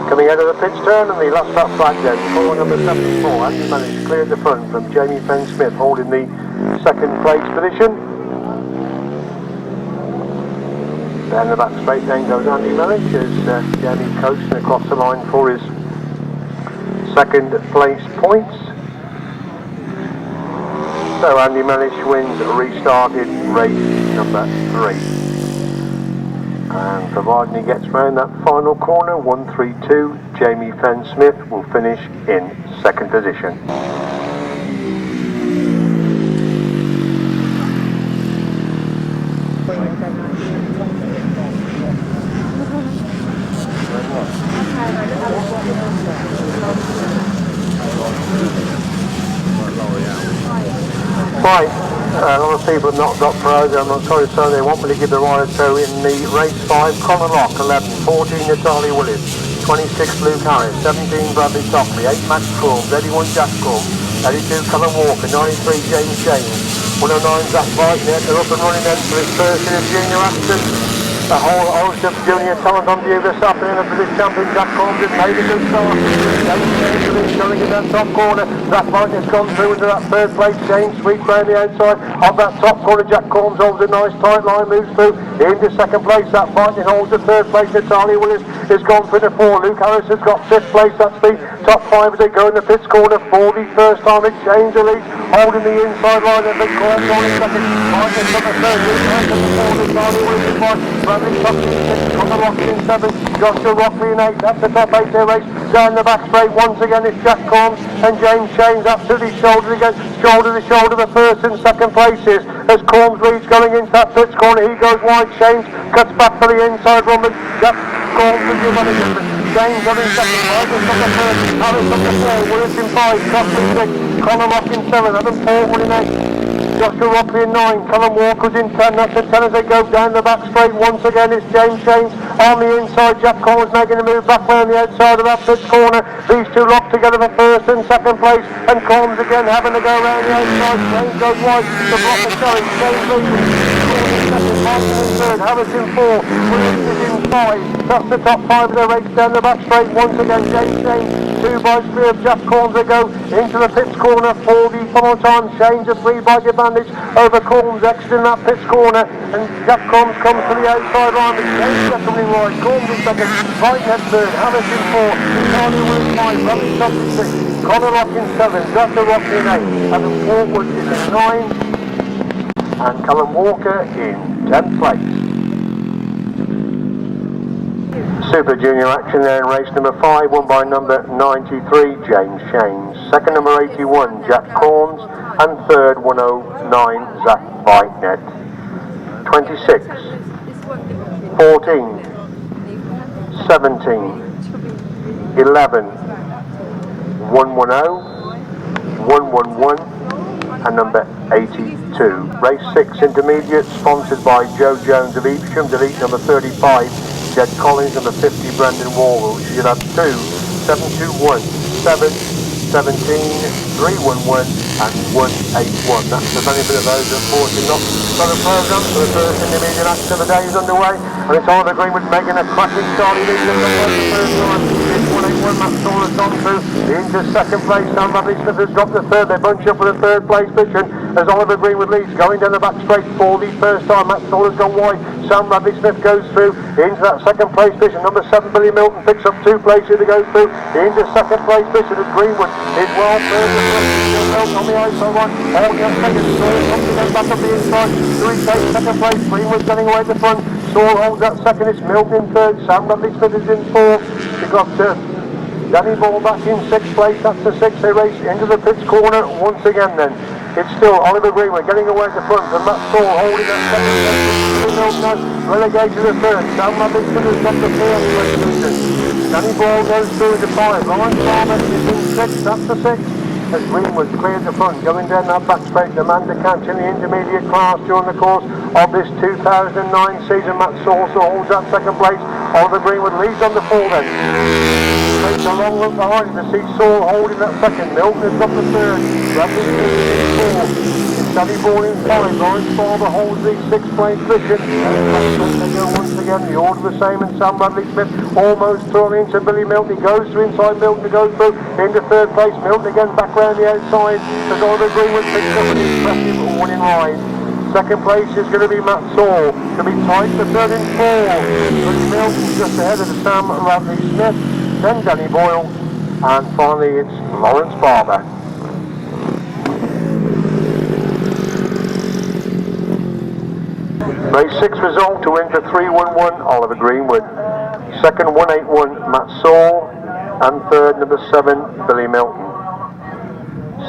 Coming out of the pitch turn and the last lap flag then, car number 74, Andy Mellish cleared the front from Jamie Fenn-Smith holding the second place position. Down the back straight then goes Andy Mellish as Jamie coasting across the line for his second place points. So Andy Mellish wins restarted race number 3. And providing he gets round that final corner, 132, Jamie Fenn-Smith will finish in second position. Right, a lot of people have not got programme, I'm sorry, so they want me to give the rider. So in the race 5, Colin Lock, 11, 14 Natalie Willis, 26 Luke Harris, 17 Bradley Stockley, 8 Max Combs, 81 Jack Combs, 82 Colin Walker, 93 James James, 109 Zach Bartlett. They're up and running then for his first in a junior action. The whole host of junior talent on view this afternoon of British champion Jack Combs has made a good start. Going in that top corner. Zach Bartlett's gone through into that third place. James Sweet round the outside of that top corner. Jack Combs holds a nice tight line, moves through into second place. Zach Bartlett holds the third place. Natalia Willis has gone through the 4. Luke Harris has got 5th place. That's the top 5 as they go in the pits corner for the first time. It's James Elise holding the inside line of the corner. On second. Bartlett's on the third. Luke Harris on the 4. Natalia Willis is 1. Bradley Stockley in 6. Connor Rockley in 7. Joshua Rockley in 8. That's the top 8 there race. Down the back straight once again it's Jack Combs and James Shane's absolutely shoulder to shoulder the first and second places as Combs leads going into that pits corner. He goes wide. Shane's cuts back for the inside run, but Jack Combs will give on it. Shane's on in second. Rodgers on the third. Harris on the 4. Willis in 5. Stockley 6. Colin Lock in 7. Adam Paul in 8. Joshua Rockley in 9, Colin Walker's in 10, that's the 10 as they go down the back straight. Once again it's James Shanes on the inside. Jack Combs making a move back round the outside of that pit corner. These two locked together for first and second place, and Combs again having to go round the outside. Shanes goes wide, the block is going. Shanes leads second, Martin in third, Harris in 4, Williams is in 5. That's the top 5 of the race down the back straight. Once again James Shanes, 2 by 3 of Jack Combs. They go into the pits corner for the final time. Shanes a 3 by advantage over Combs exiting that pits corner, and Jack Combs comes to the outside line, but Shane's secondly wide. Combs in second, Whitehead third, Harris in 4, Natalia Willis 5, Bradley Stockley 6, Connor Lock in 7, Joshua Rockley in 8, Adam Forward in 9, and Colin Walker in 10th place. Super junior action there in race number 5, won by number 93 James Shanes, second number 81 Jack Combs, and third 109 Zach Whitehead. 26, 14, 17, 11, 110, 111 and number 82. Race 6 intermediate sponsored by Joe Jones of Evesham, delete number 35 Jed Collins, number 50 Brendan Warwell. You should have 2, 721, 7, 17, 311 and 181. That's the benefit of those unfortunately not for the programme. So the first intermediate action of the day is underway, and it's all agreement making a cracking start. He leads the first time. It's 181. Matt Stoll has gone through into second place. Sam Bradley Smith has dropped the third. They bunch up for the third place position as Oliver Greenwood leads going down the back straight for the first time. Matt Stoll has gone wide. Sam Bradley Smith goes through into that second place position. Number 7 Billy Milton picks up 2 places to go through into second place position as Greenwood is well on the outside one, holding up second, Stoll comes again back up the inside, Louis takes second place, Greenwood's getting away at the front, Stoll holds that second, it's Milton in third, Sam Bradley Smith is in 4th, you've got Danny Ball back in 6th place, that's the 6th, they race into the pits corner once again then. It's still Oliver Greenwood getting away at the front, and Matt Stoll holding that second place, Milton relegated to the third, Sam Bradley Smith has got the 4th place. Danny Boyle goes through the 5. Lawrence Farmer is in 6. That's the 6. As Greenwood clears the front, going down that back straight. Amanda Catch in the intermediate class during the course of this 2009 season. Matt Sauce holds that second place. Oliver Greenwood leads on the 4 then. Takes a long look behind him to see Saul holding that second. Milton has got the 3rd. Bradley Smith in 4. Danny Boyle in 5. Lawrence Farmer holds the 6th place position. They go once again. The order the same, and Sam Bradley Smith almost thrown into Billy Milton. He goes through inside Milton to go through into 3rd place. Milton again back round the outside as Oliver Greenwood picks up an impressive winning ride. 2nd place is going to be Matt Saul. To be tight for 3rd and 4. But Milton just ahead of Sam Bradley Smith, then Danny Boyle, and finally it's Lawrence Farmer. Race 6 result to win for 311 Oliver Greenwood. 2nd 181 Matt Saul, and 3rd number 7 Billy Milton.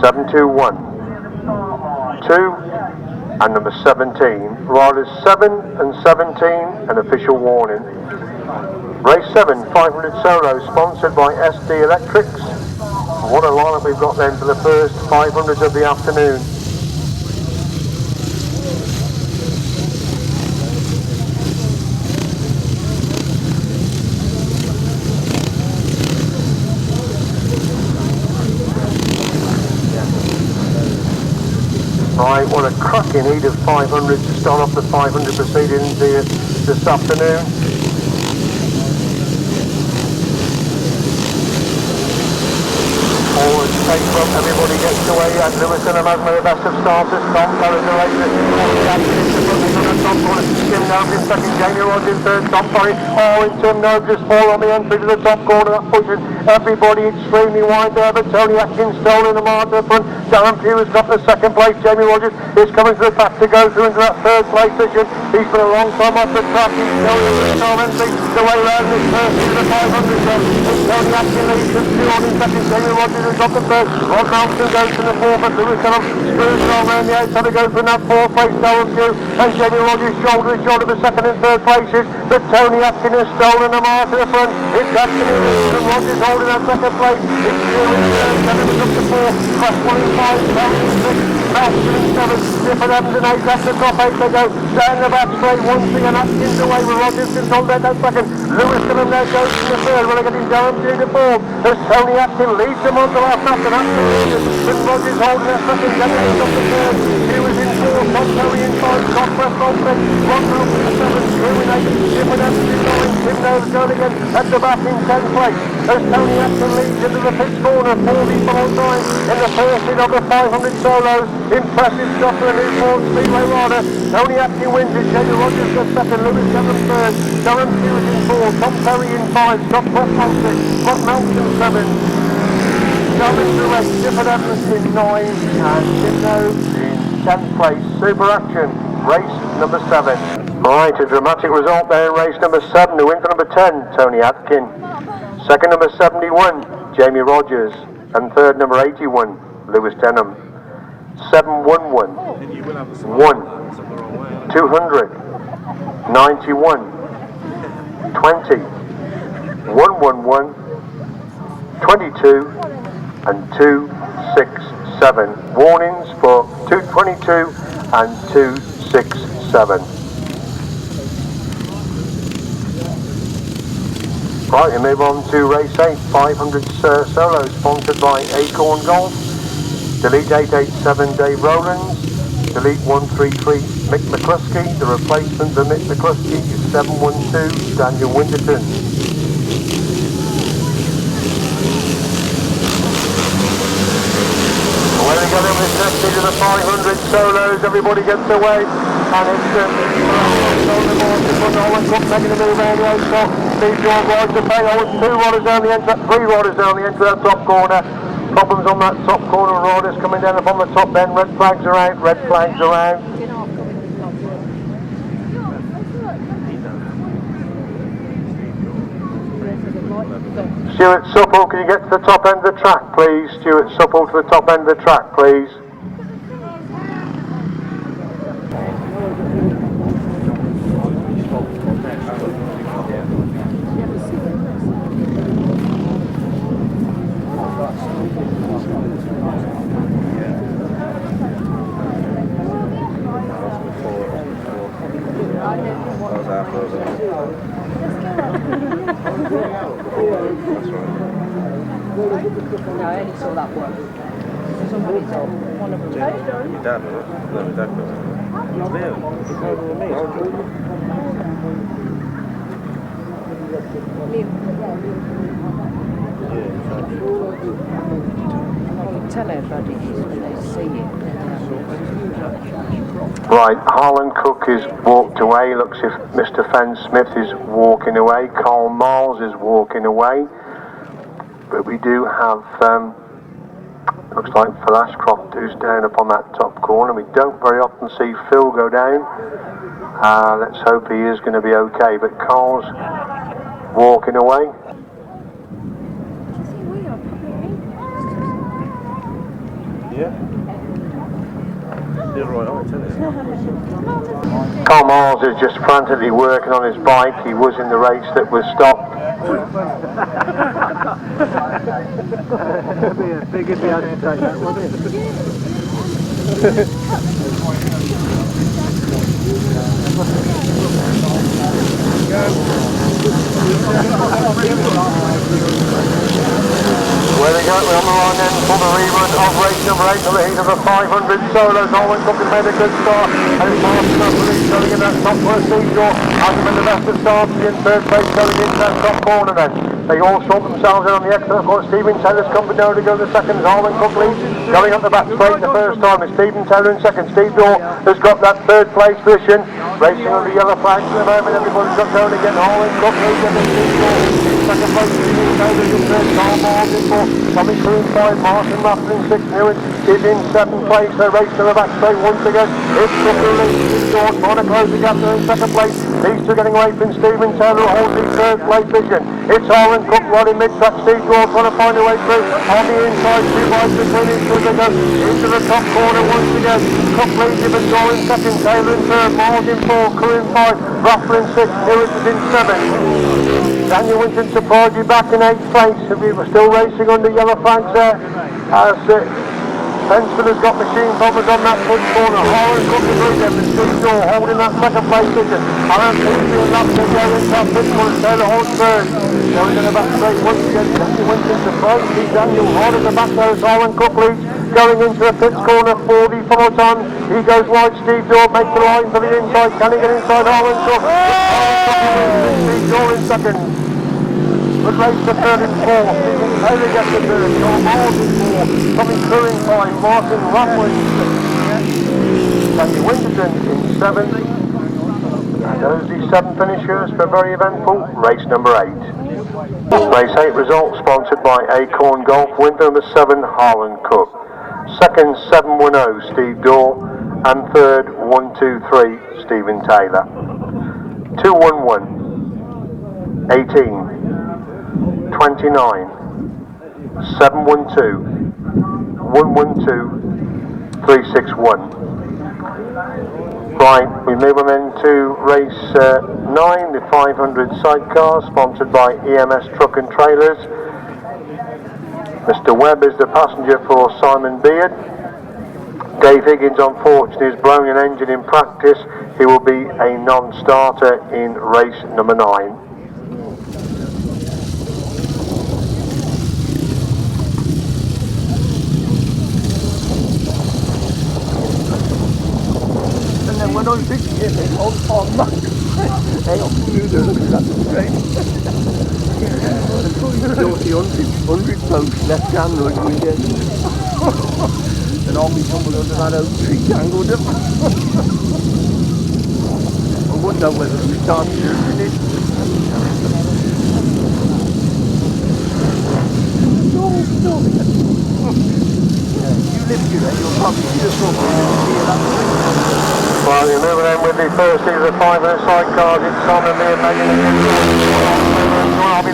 721 2 and number 17. Riders 7 and 17, an official warning. Race 7 500 solo sponsored by SD Electrics. What a lineup we've got then for the first 500s of the afternoon. Right, what a cracking heat of 500 to start off the 500 proceedings here this afternoon. Forward, take from, everybody gets away, and Lewis and Amazon are the best of starters. Tom Perry the race, Tim Nobes in 2nd, Jamie Rodgers 3rd, Tom Perry, and Tim Nobes just fall on the entry to the top corner, that pushes everybody extremely wide there, but Tony Atkin stolen the mark to the front. Darren Pugh has got the 2nd place. Jamie Rodgers is coming to the back to go through into that 3rd place position. He's been a long time off the track. He's going to the entry the way round this first into the 500 then. Tony Atkin leads the 2 on in 2nd. Jamie Rodgers has got the 3rd. Rod Gareth goes to the 4th, but Lewis Dunham screws it on around the outside to go through that 4th place. Darren Pugh and Jamie Rodgers shoulder to shoulder the 2nd and 3rd places, but Tony Atkin has stolen the mark to the front. It's Atkin and Rodgers holding that 2nd place. It's Pugh in 3rd, Denham is up to 4. Class 1 and 5, Colin 6, Mathison in 7, Difford Evans and 8, that's the top 8 they go. Down the back straight, one thing and Atkins away with Rodgers controlled that 2nd. Lewis Dunham there goes to the 3rd, well they're getting Darren Pugh to 4th. As Tony Atkin leads them on the last after that. But Rodgers holding that 2nd, Denham is up to 3rd. He was in 4th, Tom Perry in 5, Scott Dunn in 6, Rod Gareth in 7, Pugh in 8, Difford Evans in 9, Tim Nobes going again at the back in 10th place. As Tony Atkin leads into the pit corner, 40.9 in the first hit of the 500 solos. Impressive stuff for a Newport Speedway rider. Tony Atkin wins it, Jamie Rodgers goes 2nd, Lewis Dunham 3rd, Darren Pugh is in 4, Tom Perry in 5, Scott Dunn 6, Scott Melksham 7, Darren the race, Difford Evans in 9, and Tim Nobes in 10th place. Super action, race number 7. Right, a dramatic result there in race number 7. The win for number 10, Tony Atkin. 2nd number 71, Jamie Rodgers, and 3rd number 81, Lewis Denham. 711, 1, 200, 91, 20, 111, 22, and 267. Warnings for 222 and 267. Right, we move on to race 8, 500 solo, sponsored by Acorn Golf. Delete 887 Dave Rowlands. Delete 133 Mick McCluskey. The replacement for Mick McCluskey is 712 Daniel Winterton. When we get over this next into the 500 solos, everybody gets away, and it's making a move around the outside. Steve George rides the pay. 2 riders down the entry, 3 riders down the entry that top corner. Problems on that top corner, riders coming down upon the top end. Red flags are out, red flags are out. Stuart Supple, can you get to the top end of the track, please? Stuart Supple to the top end of the track, please. No, I only saw that one. Somebody's on one of them. Your dad, was it? No, my dad was. Tell everybody when they see it. Right, Harland Cook is walked away. Looks if Mr. Fenn Smith is walking away. Carl Miles is walking away. But we do have, looks like Phil Ashcroft who's down up on that top corner. We don't very often see Phil go down. Let's hope he is going to be okay. But Carl's walking away. Carl Miles is just frantically working on his bike. He was in the race that was stopped. It'd be a big if he had to take that, wouldn't Where they go, we're on the line then for the rerun of race number 8 on the heat of the 500 solos. Harland Cook has made a good start, and it's Master of Midshires going in that top first seashore. Hasn't been the best of starts in third place going into that top corner then. They all sort themselves in on the exit. Of course, Stephen Taylor's come down to go to the second. Harland Cook leads, going up the back straight the first time. It's Stephen Taylor in second. Steve Daw has got that third place position. Racing on the yellow flags at the moment. Everybody's got going again. Harland Cook leads and Steve Daw. Second place, Stephen Taylor in third. Carl Miles in fourth. Coming through in 5. Martin Mathison in 6th. Newman is in 7th place. They're racing to the back straight once again. It's Cook who leads. Steve Daw trying to close the gap there in second place. These two getting away from Stephen Taylor holds the third place position. It's Harland Cook running mid-track. Steve Daw trying to find a way through. On the inside, 2 wide between each as they go into the top corner once again. Cook leads him and Daw in second. Taylor in third. Miles in 4. Crew in 5. Raffle in 6. Lewis is in 7th. Daniel Winton surprised you back in 8th place. We were still racing under yellow flags there. As Pensford has got machine problems on that front corner. Harland Cook is leading with Steve Daw holding that second place position. Alan Peavy and Lapton going into that fifth corner. Taylor holds third. Going in the back straight once again. Daniel Winton surprised. See Daniel hard in the back there as Harland Cook leads. Going into the fifth corner for the follow time. He goes wide. Steve Daw makes the line for the inside. Can he get inside Harland Cook? Steve Daw in second. Good race to third and 4. Stephen Taylor gets the third. Carl Miles in 4. Coming through in 5. Martin Raffle in 6th. Daniel Winterburn in 7th. And those are the 7 finishers for very eventful race number 8. Race 8 results sponsored by Acorn Golf. Winner number 7 Harland Cook. Second 710 Steve Daw. And third 123 Stephen Taylor. 211 18 29 712 112 361. Right, we move on into race 9, the 500 Sidecars, sponsored by EMS Truck and Trailers. Mr. Webb is the passenger for Simon Beard. Dave Higgins, unfortunately, has blown an engine in practice. He will be a non-starter in race number 9. when I was 6 years old, oh no, hang on, you do look at that straight. Georgie 100 post, left hand right weekend. And I'll be tumbled under that oak tree tangled up. I wouldn't know whether to start using it. No. You live here, you'll probably see the problem. Well, you're moving in with the first of the 500 Sidecars. It's Simon Beard making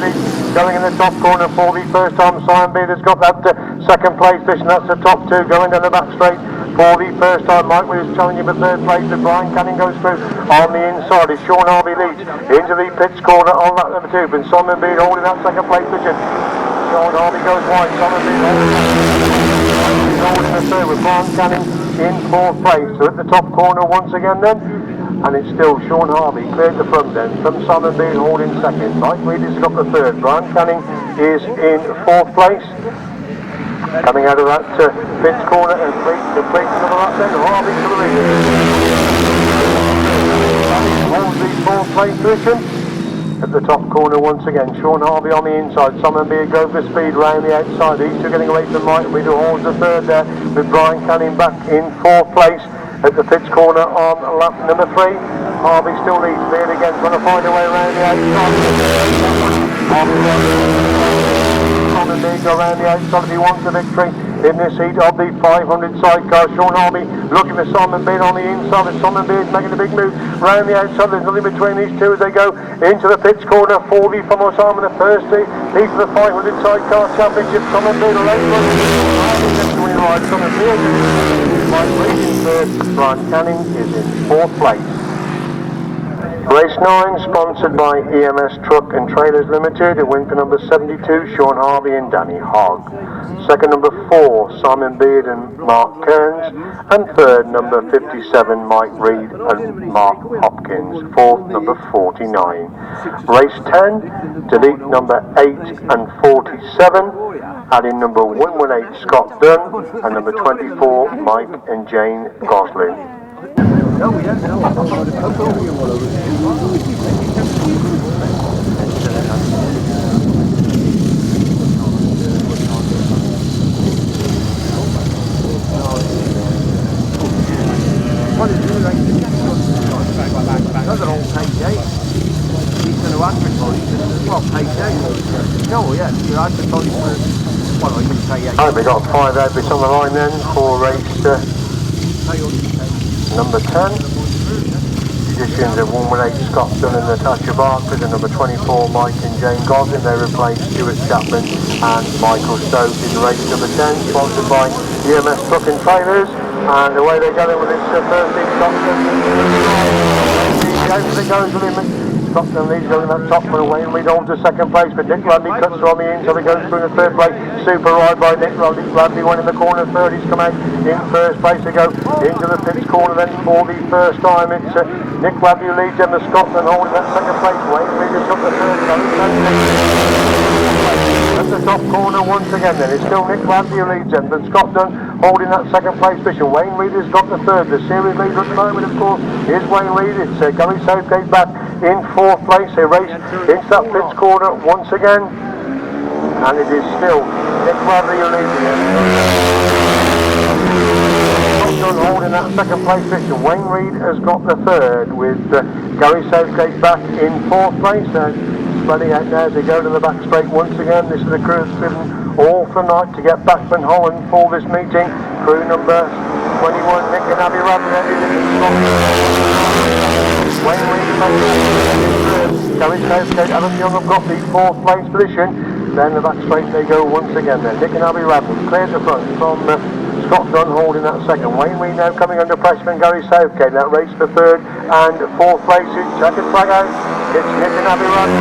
it. Going in the top corner for the first time. Simon Beard has got that second place position. That's the top two going down the back straight for the first time. Mike Williams challenging for third place. The Brian Canning goes through on the inside. It's Shaun Harvey leads into the pitch corner on that number 2. But Simon Beard holding that second place position. Shaun Harvey goes wide. Simon Beard holding the third with Brian Canning in 4th place. So at the top corner once again then, and it's still Shaun Harvey cleared the front then from Simon Beard holding second. Mike Reed has got the third. Brian Canning is in 4th place. Coming out of that Finn's corner and completing another lap then, Harvey to the lead. Holds the 4th place position. At the top corner once again, Shaun Harvey on the inside, Simon Beard goes for speed round the outside, these two getting away from Mike, we do holds the third there, with Brian Canning back in 4th place. At the pits corner on lap number 3, Harvey still leads, Beard again trying to find a way around the outside. Simon Beard go around the outside if he wants the victory. In this heat of the 500 sidecar, Shaun Harvey looking for Simon Beard on the inside, and Simon Beard making a big move round the outside. There's nothing between these two as they go into the pits corner for the Funnel Simon, the first heat of the 500 sidecar championship. Simon Beard, a late run. Simon Beard, Mike Reid in third, Brian Canning is in 4th place. Race 9, sponsored by EMS Truck and Trailers Limited, a win for number 72, Shaun Harvey and Danny Hogg. Second, number 4, Simon Beard and Mark Kearns. And third, number 57, Mike Reid and Mark Hopkins. Fourth, number 49. Race 10, delete number 8 and 47, adding number 118, Scott Dunn, and number 24, Mike and Jane Goslin. No, we don't know. Another old page 8. He's going to advertise this as well, page 8. No, yeah, you're advertising for, well, I can say 8. Right, we got 5 outfits on the line then for race number 10. Additions of 118 Scott Dunn and Natasha Bartlett, and number 24 Mike and Jane Goslin. They replaced Stuart Chapman and Michael Stokes in race number 10, sponsored by EMS Truck and Trailers. And away they go with this first lead, Scott Dunn. Out it goes with him. Scott Dunn leads going that top one away, and Reid holds the second place, but Nick Radley cuts her on the inside. He goes through in the third place. Super ride by Nick Radley. Radley went in the corner third. He's come out in first place. They go into the pits corner then for the first time. It's Nick Radley who leads them to Scott Dunn holding that second place. Wayne Reid has got the third. At the top corner once again then, it's still Nick Radley who leads them, but Scott Dunn holding that second place position. Wayne Reid has got the third. The series leader at the moment, of course, is Wayne Reid. It's Gary Southgate back in 4th place. They race into that pits corner once again, and it is still Nick Radley who leads them. Scott Dunn holding that second place position. Wayne Reid has got the third, with Gary Southgate back in 4th place. Spreading out now as they go to the back straight once again. This is the crew that's driven all for night to get back from Holland for this meeting. Crew number 21, Nick and Abi Radley. Wayne Reid, Gary Southgate, Adam Young have got the 4th place position. Then the back straight they go once again then. Nick and Abi Radley cleared the front from Scott Dunn holding that second. Wayne Reid now coming under pressure from Gary Southgate. That race for 3rd and 4th places. Checkered flag out. It's Nick and Abi Radley.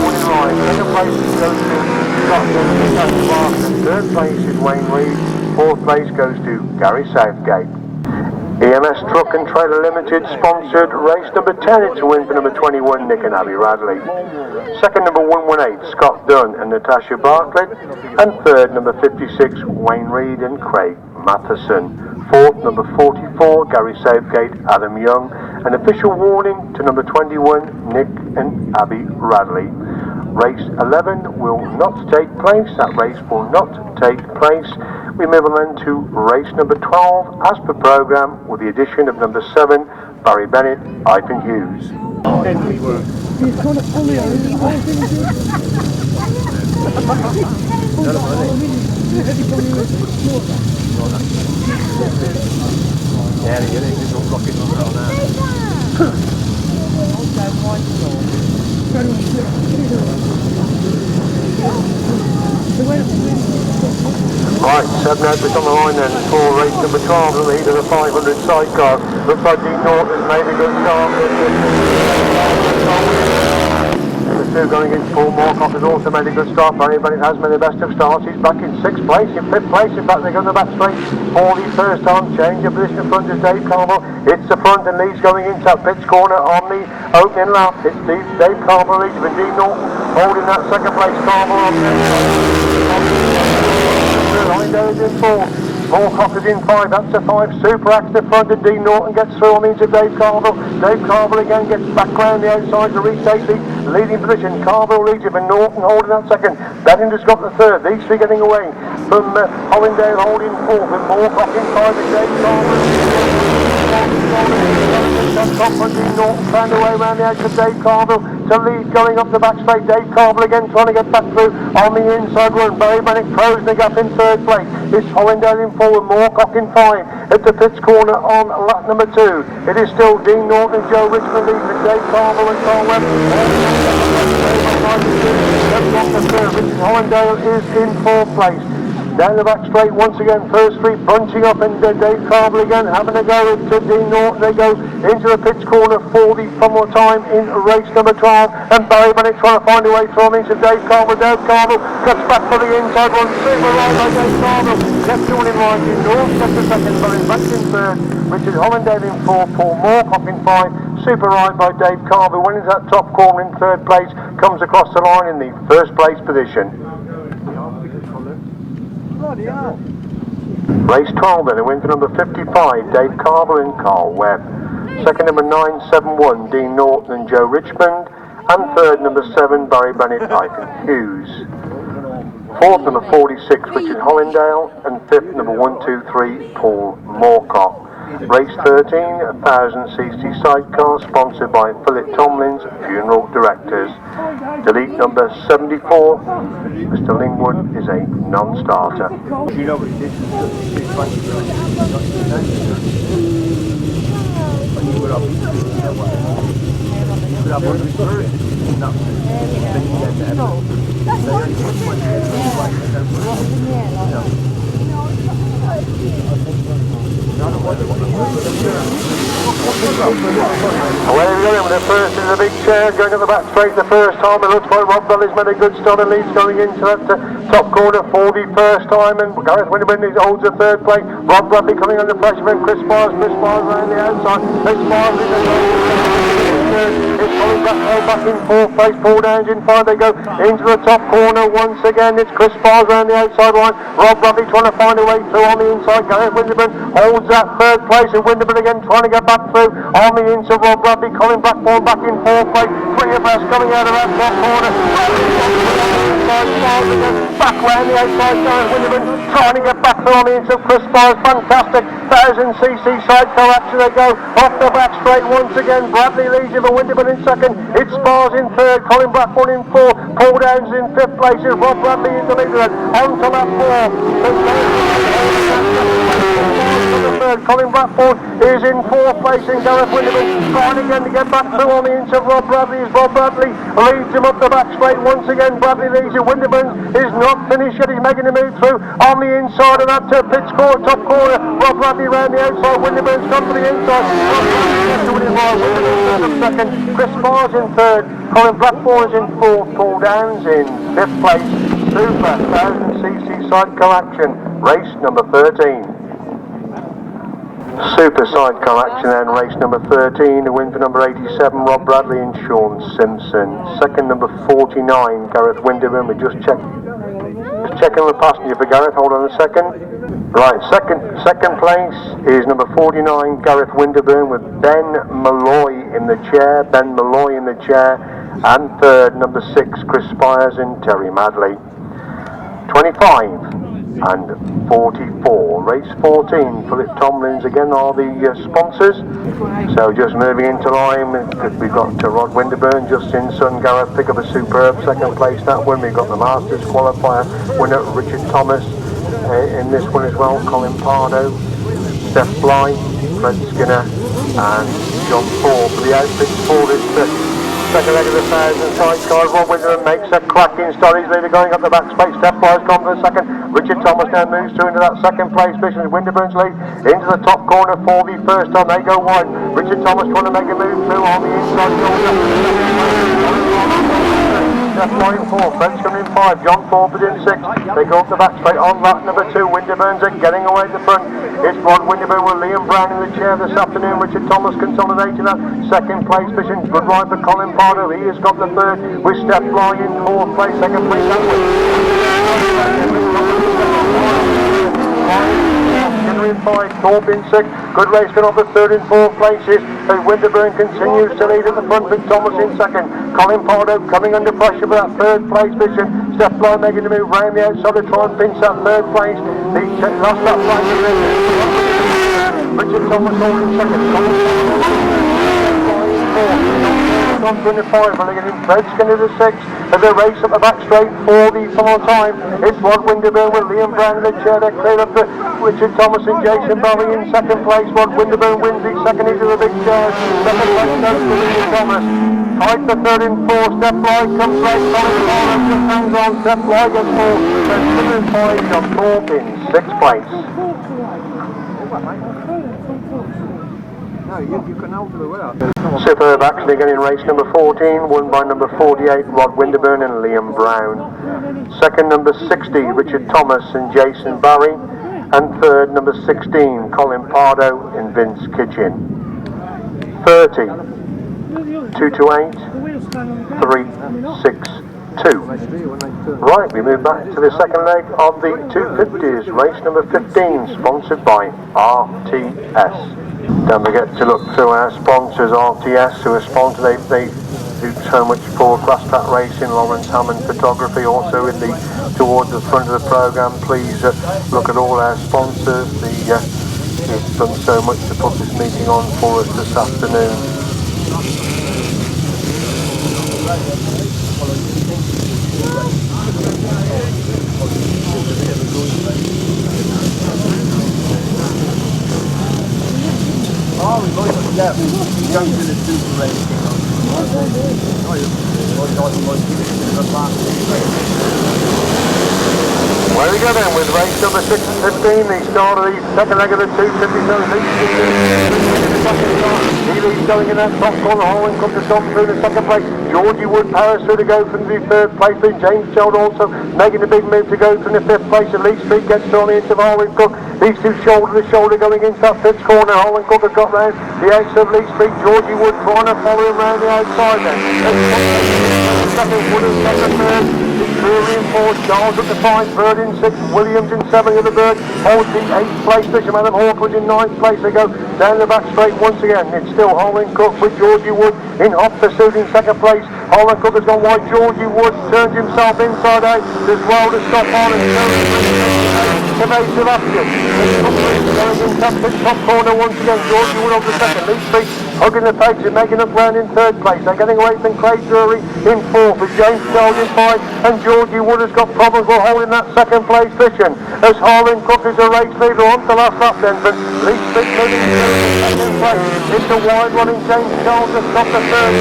Winning line. Second place goes to Scott Dunn and Natasha Bartlett. 3rd place is Wayne Reid. 4th place goes to Gary Southgate. EMS Truck and Trailer Limited sponsored race number 10. It's a win for number 21, Nick and Abi Radley. Second, number 118, Scott Dunn and Natasha Bartlett. And third, number 56, Wayne Reid and Craig Mathison. Fourth, number 44, Gary Southgate, Adam Young. An official warning to number 21, Nick and Abi Radley. Race 11 will not take place. That race will not take place. We move on then to race number 12 as per programme, with the addition of number 7, Barry Bennett, Eifion Hughes. Right, 7 outfits on the line then for race number 12 at the heat of the 500 sidecars. Looks like Dean Norton has made a good start. The 2 going into 4. Moorcock has also made a good start. Bennett has made the best of starts. He's back in 6th place, in 5th place. In fact, they go to the back straight for the first time. Change of position in front is Dave Carmel. It's the front and leads going into that pitch corner on the opening lap. It's Dave Carmel leads with Dean Norton holding that second place. Carmel on the outside. Is in 4. Moorcock is in 5, that's a 5. Super active front and Dean Norton gets through on into Dave Carmel. Dave Carmel again gets back round the outside to retake the leading position. Carmel leads it, but Norton holding that second. Bennett has got the third. These three getting away from Hollindale holding 4th with Moorcock in 5 and Dave Carmel. Top and Dean Norton found away around the edge of Dave Carmel to lead going up the back straight. Dave Carmel again trying to get back through on the inside run. Barry Bennett closing the gap in 3rd place. It's Hollindale in 4 with Moorcock in 5 at the pitch corner on lap number 2. It is still Dean Norton and Joe Richmond leading with Dave Carmel and Carl Webb. Richard Hollindale is in 4th place. Down the back straight once again, First Street bunching up and Dave Carmel again having a go to Dean Norton. They go into the pitch corner for the one more time in race number 12 and Barry Bennett trying to find a way through into Dave Carmel. Dave Carmel cuts back for the inside one, super right by Dave Carmel. Left doing in line in North, gets the second, Barry back in 3rd. Richard Hollindale in 4, Paul Moorcock in 5. Super right by Dave Carmel. When he's that top corner in 3rd place, comes across the line in the 1st place position. Race 12 then, a win for number 55, Dave Carmel and Carl Webb. Second number 971, Dean Norton and Joe Richmond. And 3rd number 7, Barry Bennett, Eifion Hughes. 4th number 46, Richard Hollindale. And 5th number 123, Paul Moorcock. Race 13, 1000cc sidecar, sponsored by Philip Tomlin's Funeral Directors. Delete number 74, Mr. Lingwood is a non-starter. You know what it is? Away we go with the first is a big chair going up the back straight the first time. It looks like Rod Gareth made a good start and leads going into that top corner for the first time, and Gareth Winterburn holds the 3rd place. Rod Bradley coming under pressure from Chris Spires around the outside. Chris Spires is it's Colin Blackbourn back in 4th place. Paul Downs in 5. They go into the top corner once again. It's Chris Spires around the outside line. Rod Bradley trying to find a way through on the inside. Gareth Winterburn holds that 3rd place, and Winterburn again trying to get back through on the inside. Rod Bradley, Colin Blackbourn back in 4th place. 3 abreast coming out of that top corner. Back round the outside, Gareth Winterburn trying to get back through on the inside. Chris Spires, fantastic 1000cc sidecar action. They go off the back straight once again. Bradley leads him, and Winterburn in 2nd. It's Spires in 3rd, Colin Blackbourn in 4th. Paul Downs in 5th place. It's Rod Bradley in the leader. On to lap 4. Colin Blackbourn is in 4th place, and Gareth Winterburn trying again to get back through on the inside of Rod Bradley. Rod Bradley leads him up the back straight once again. Bradley leads him. Winterburn is not finished yet. He's making a move through on the inside of that pitch corner, top corner. Rod Bradley round the outside. Winterburn's come to the inside. Rod Bradley gets to win it by. Winterburn's in 2nd. Chris Spires in 3rd. Colin Blackbourn is in 4th. Paul Downs in 5th place. Super 1000cc sidecar action. Race number 13. Super sidecar action then, race number 13, a win for number 87, Rod Bradley and Shaun Simpson. 2nd number 49, Gareth Winterburn. We just checking the passenger for Gareth, hold on a second. Right, second place is number 49, Gareth Winterburn, with Ben Malloy in the chair, and 3rd, number 6, Chris Spires and Terry Madley. 25 and 44. Race 14, Philip Tomlins again are the sponsors. So just moving into line, we've got Rod Winterburn, Justin Sun, Gareth pick up a superb 2nd place that one. We've got the Masters qualifier winner Richard Thomas in this one as well, Colin Pardo, Steph Bly, Fred Skinner and John Paul for the outfits for this second leg of the 1000 sidecar. Rod Winterburn makes a cracking start. He's leader going up the back space. Steph Bly's gone for the 2nd. Richard Thomas now moves through into that 2nd place position. Winterburn's lead into the top corner for the first time. They go wide. Richard Thomas trying to make a move through on the inside. Steph Line 4, Fred's coming in 5, John Forford in 6. They go up the back straight on lap number 2. Winterburn's getting away at the front. It's Rod Winterburn with Liam Brown in the chair this afternoon. Richard Thomas consolidating that second place position. Good ride for Colin Pardo. He has got the third with Steph Line in 4th place. Second place that way. In 5, Thorpe in 6. Good race going off the 3rd and 4th places as Winterburn continues to lead at the front with Thomas in 2nd. Colin Pardo coming under pressure for that 3rd place position. Steph Fly making the move round the outside to try and pinch that 3rd place. He lost that place. Richard Thomas holding 2nd. On 25, but again in Fred Skinner to 6 as they race up the back straight for the final time. It's Rod Winterburn with Liam Brown in the chair. They're cleared up to Richard Thomas and Jason Barry in 2nd place. Rod Winterburn wins the 2nd into the big chair. 2nd place goes to Richard Thomas. Tight the 3rd and 4th. Steph Fly comes right. Colin Pardo just hangs on. Steph Fly gets 4th. And 2 and 5 John Thorpe in 6th place. Superb action again in race number 14, won by number 48 Rod Winterburn and Liam Brown. Second number 60 Richard Thomas and Jason Barry, and third number 16 Colin Pardo and Vince Kitchen. 30, 2 to 8, 3, 6, 2. Right, we move back to the second leg of the 250s, race number 15, sponsored by RTS. Don't forget to look through our sponsors, RTS, who are sponsored. They do so much for Grasstrack racing, Lawrence Hammond photography, also in the towards the front of the programme. Please look at all our sponsors. They've done so much to put this meeting on for us this afternoon. Where we go then with race number 6 and 15, the start of the second leg of the 250. He leads going in that top corner. Harland comes to stop through the second place. Georgie Wood powers through to go from the 3rd place. Then James Childe also making a big move to go from the 5th place. And Lee Street gets on the into Harland Cook. These two shoulder to shoulder going into that 5th corner. Harland Cook has got round the outside of Lee Street. Georgie Wood trying to follow him round the outside then. Second, Wood is second, third. Drury in 4, Charles at the 5, Bird in 6, Williams in 7 of the Bird, holds the 8th place, Bishop Adam Hawkins in 9th place. They go down the back straight once again. It's still Harland Cook with Georgie Wood in hot pursuit in 2nd place. Harland Cook has gone wide. Georgie Wood turns himself inside out. There's well to stop on and to Mace of Atkin. Going in top corner once again. Georgie Wood on the 2nd. Lee Street hugging the pace and making up ground in 3rd place. They're getting away from Clay Drury in 4th with James Childe in 5, and Georgie Wood has got problems with holding that 2nd place position as Harland Cook is a race leader on the last lap then, but Lee Street moving to 2nd place. It's a wide running James Childe has got the 3rd.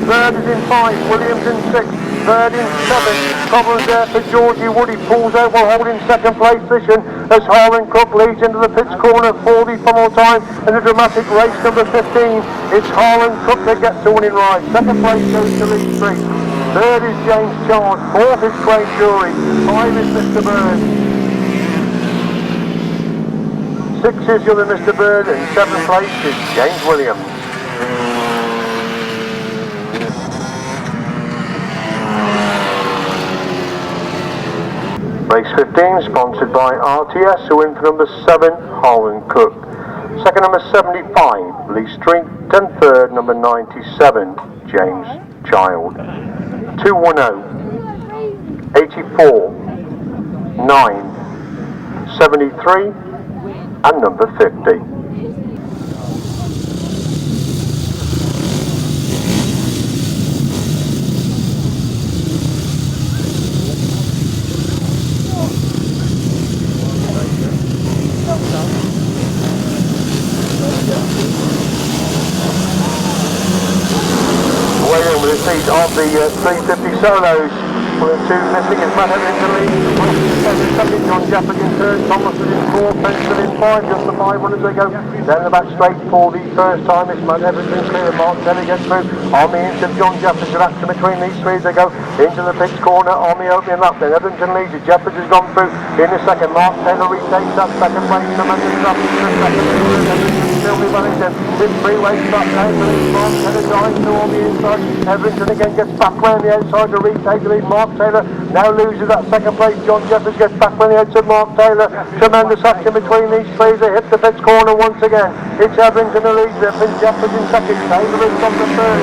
Bird is in 5, Williams in 6, Bird in 7. Problems there for Georgie Wood. He pulls out while holding 2nd place position as Harland Cook leads into the pits corner for the final time in the dramatic race number 15. It's Harland Cook that gets the winning ride. 2nd place goes to Lee Street. 3rd is James Childe. 4th is Craig Drury. 5 is Mr. Bird. 6 is Young Mr. Bird, and 7th place is James Williams. Race 15, sponsored by RTS, who win for number 7, Harland Cook. Second, number 75, Lee Street. And third, number 97, James Childe. 210, 84, 9, 73, and number 50. Of the 350 solos Well, the two missing is Matt Evans in the lead. Second, John Jeffries in third. Thomas is in fourth. Benson in five. Just the 500 as they go. Down the back straight for the first time. It's Matt Evans in clear. Mark Taylor gets through. Army into John Jeffries. Good action between these three as they go into the pitch corner. Army opening up. Then Etherington leads it. Jeffries has gone through in the second. Mark Taylor retakes that second place. The man is up in the second. Still with Wellington. This three-way stop now. Mark Taylor dives to on the inside. Etherington again gets back round the outside to retake the lead. Mark Taylor now loses that second place. John Jeffries gets back round the outside. Mark Taylor. Tremendous action between these three. They hit the pitch corner once again. It's Etherington who leads it. Jeffries in second. Taylor is on the third.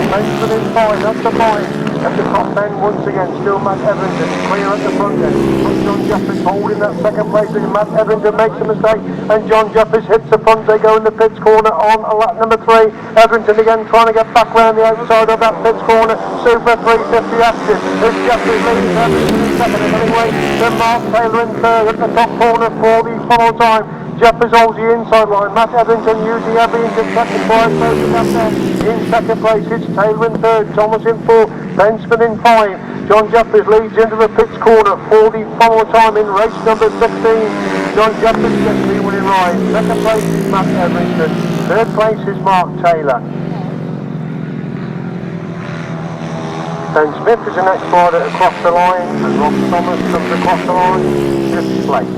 Benson in five. That's the five. At the top end once again, still Matt Etherington clear at the front end. John Jeffries holding that second place. Matt Etherington makes a mistake and John Jeffries hits the front. They go in the pitch corner on lap number 3. Etherington again trying to get back round the outside of that pitch corner. Super 350 action. It's Jeffries leading Etherington in second and anyway. Then Mark Taylor in third at the top corner for the follow time. Jeffries holds the inside line. Matt Etherington using every inch of second prize closing up there. In second place, it's Taylor in third, Thomas in fourth, Benson in 5. John Jeffries leads into the pitch corner for the follow time in race number 16. John Jeffries gets the winning ride. Second place is Matt Etherington. Third place is Mark Taylor. Ben Smith is the next rider across the line, and Rob Thomas comes across the line, 5th place.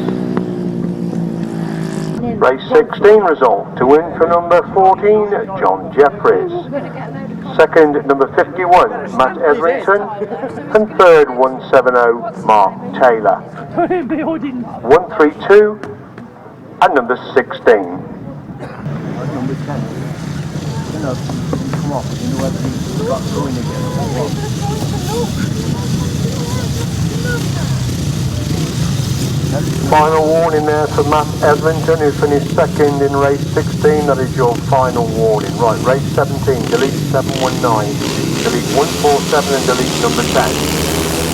Race 16 result. To win for number 14, John Jeffries. Second, number 51, Matt Etherington. And third, 170, Mark Taylor. 132 and number 16. Number 10. You know, come off, you know everything's got going again. Final warning there for Matt Etherington, who finished second in race 16. That is your final warning. Right, race 17, delete 719, delete 147 and delete number 10.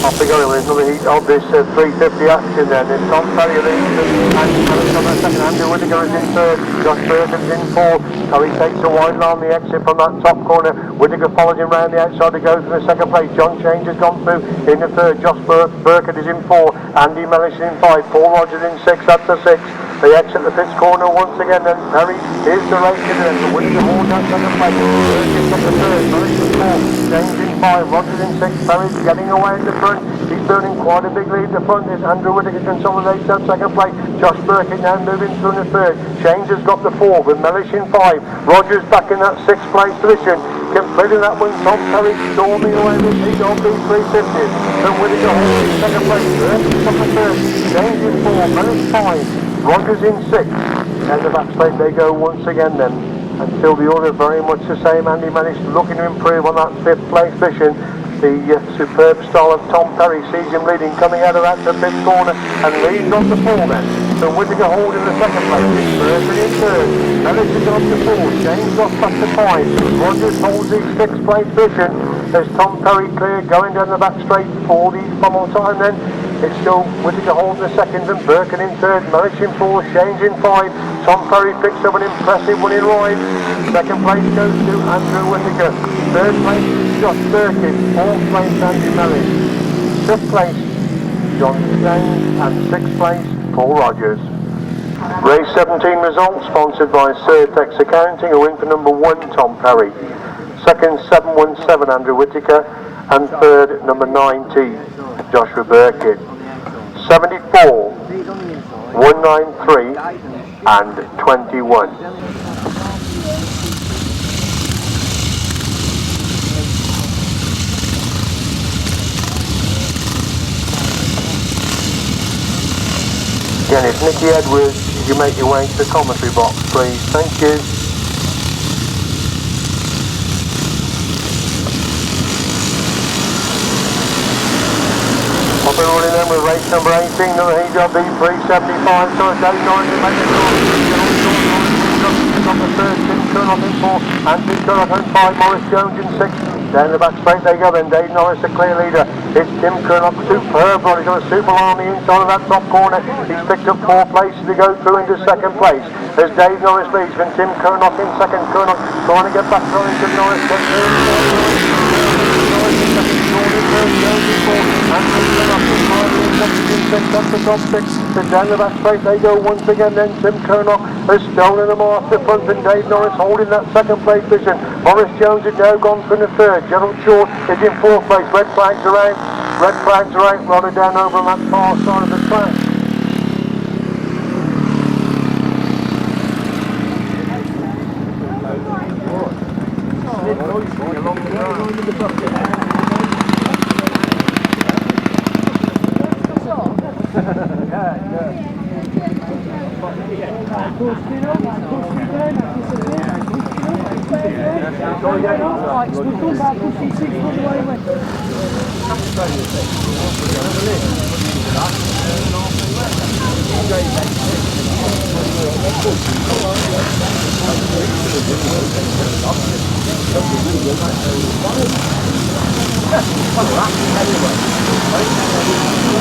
Off we go, there's another heat of this 350 action then. It's Tom Perry leads and Harland on that second. Andrew Whittaker is in third, Josh Burton's in fourth. Perry takes a wide line on the exit from that top corner. Whittaker follows him round the outside to go to the second place. John Change has gone through in the third. Josh Burkett is in 4. Andy Mellish in 5. Paul Rodgers in 6. That's the 6. They exit the pitch corner once again, then Perry is the race leader, and Whittaker holds that second place. Burkett up the third, Mellish in 4. James in 5. Rodgers in 6. Perry's getting away in the front. He's building quite a big lead in the front. Is Andrew Whittaker consolidates that second place. Josh Burkett now moving through in the third. Change has got the 4 with Mellish in 5. Rodgers back in that 6th place position. Completing that one, Tom Perry storming away with his on B350s. Then Whittaker holds in second place. Burkett's up the third. Change in 4. Mellish 5. Rodgers in 6. And the back straight they go once again then. Until the order very much the same. Andy Mellish looking to improve on that 5th place position. The superb style of Tom Perry sees him leading, coming out of that to 5th corner and leads on to 4 then. So Whittaker holding the second place, Burton in third, Mellish is on to 4, James off back to 5, Rodgers holds his 6th place position. There's Tom Perry clear going down the back straight for the final time then. It's still Whittaker holding the second and Burton in third, Mellish in 4, James in 5. Tom Perry picks up an impressive winning ride. Second place goes to Andrew Whittaker. Third place is Josh Burkett. 4th place Andy Mellish. 5th place John James and 6th place Paul Rodgers. Race 17 results sponsored by Surtex Accounting. A win for number 1 Tom Perry. Second 717 Andrew Whittaker. And third number 90 Joshua Burkett. 74, 193 and 21. Again, it's Nicky Edwards. Could you make your way to the commentary box, please? Thank you. I'll be rolling in with race number 18, another HRB 375, so it's 89 to make it on the third, Tim Curnock in 4, Anthony Curnock in 5, Morris Jones in 6. Down the back straight they go then, Dave Norris the clear leader. It's Tim Curnock, superb run, he's got a super line on the inside of that top corner. He's picked up 4 places to go through into second place. As Dave Norris leads, then Tim Curnock in second, Curnock trying to get back running to Norris. third, Jones in fourth, and Tim up to up the top six. Then down the back straight they go once again. Then Tim Curnock has stolen them off the front, and Dave Norris holding that second place position. Maurice Jones is now gone from the third. Gerald Short is in fourth place. Red flags are out. Rather down over on that far side of the track.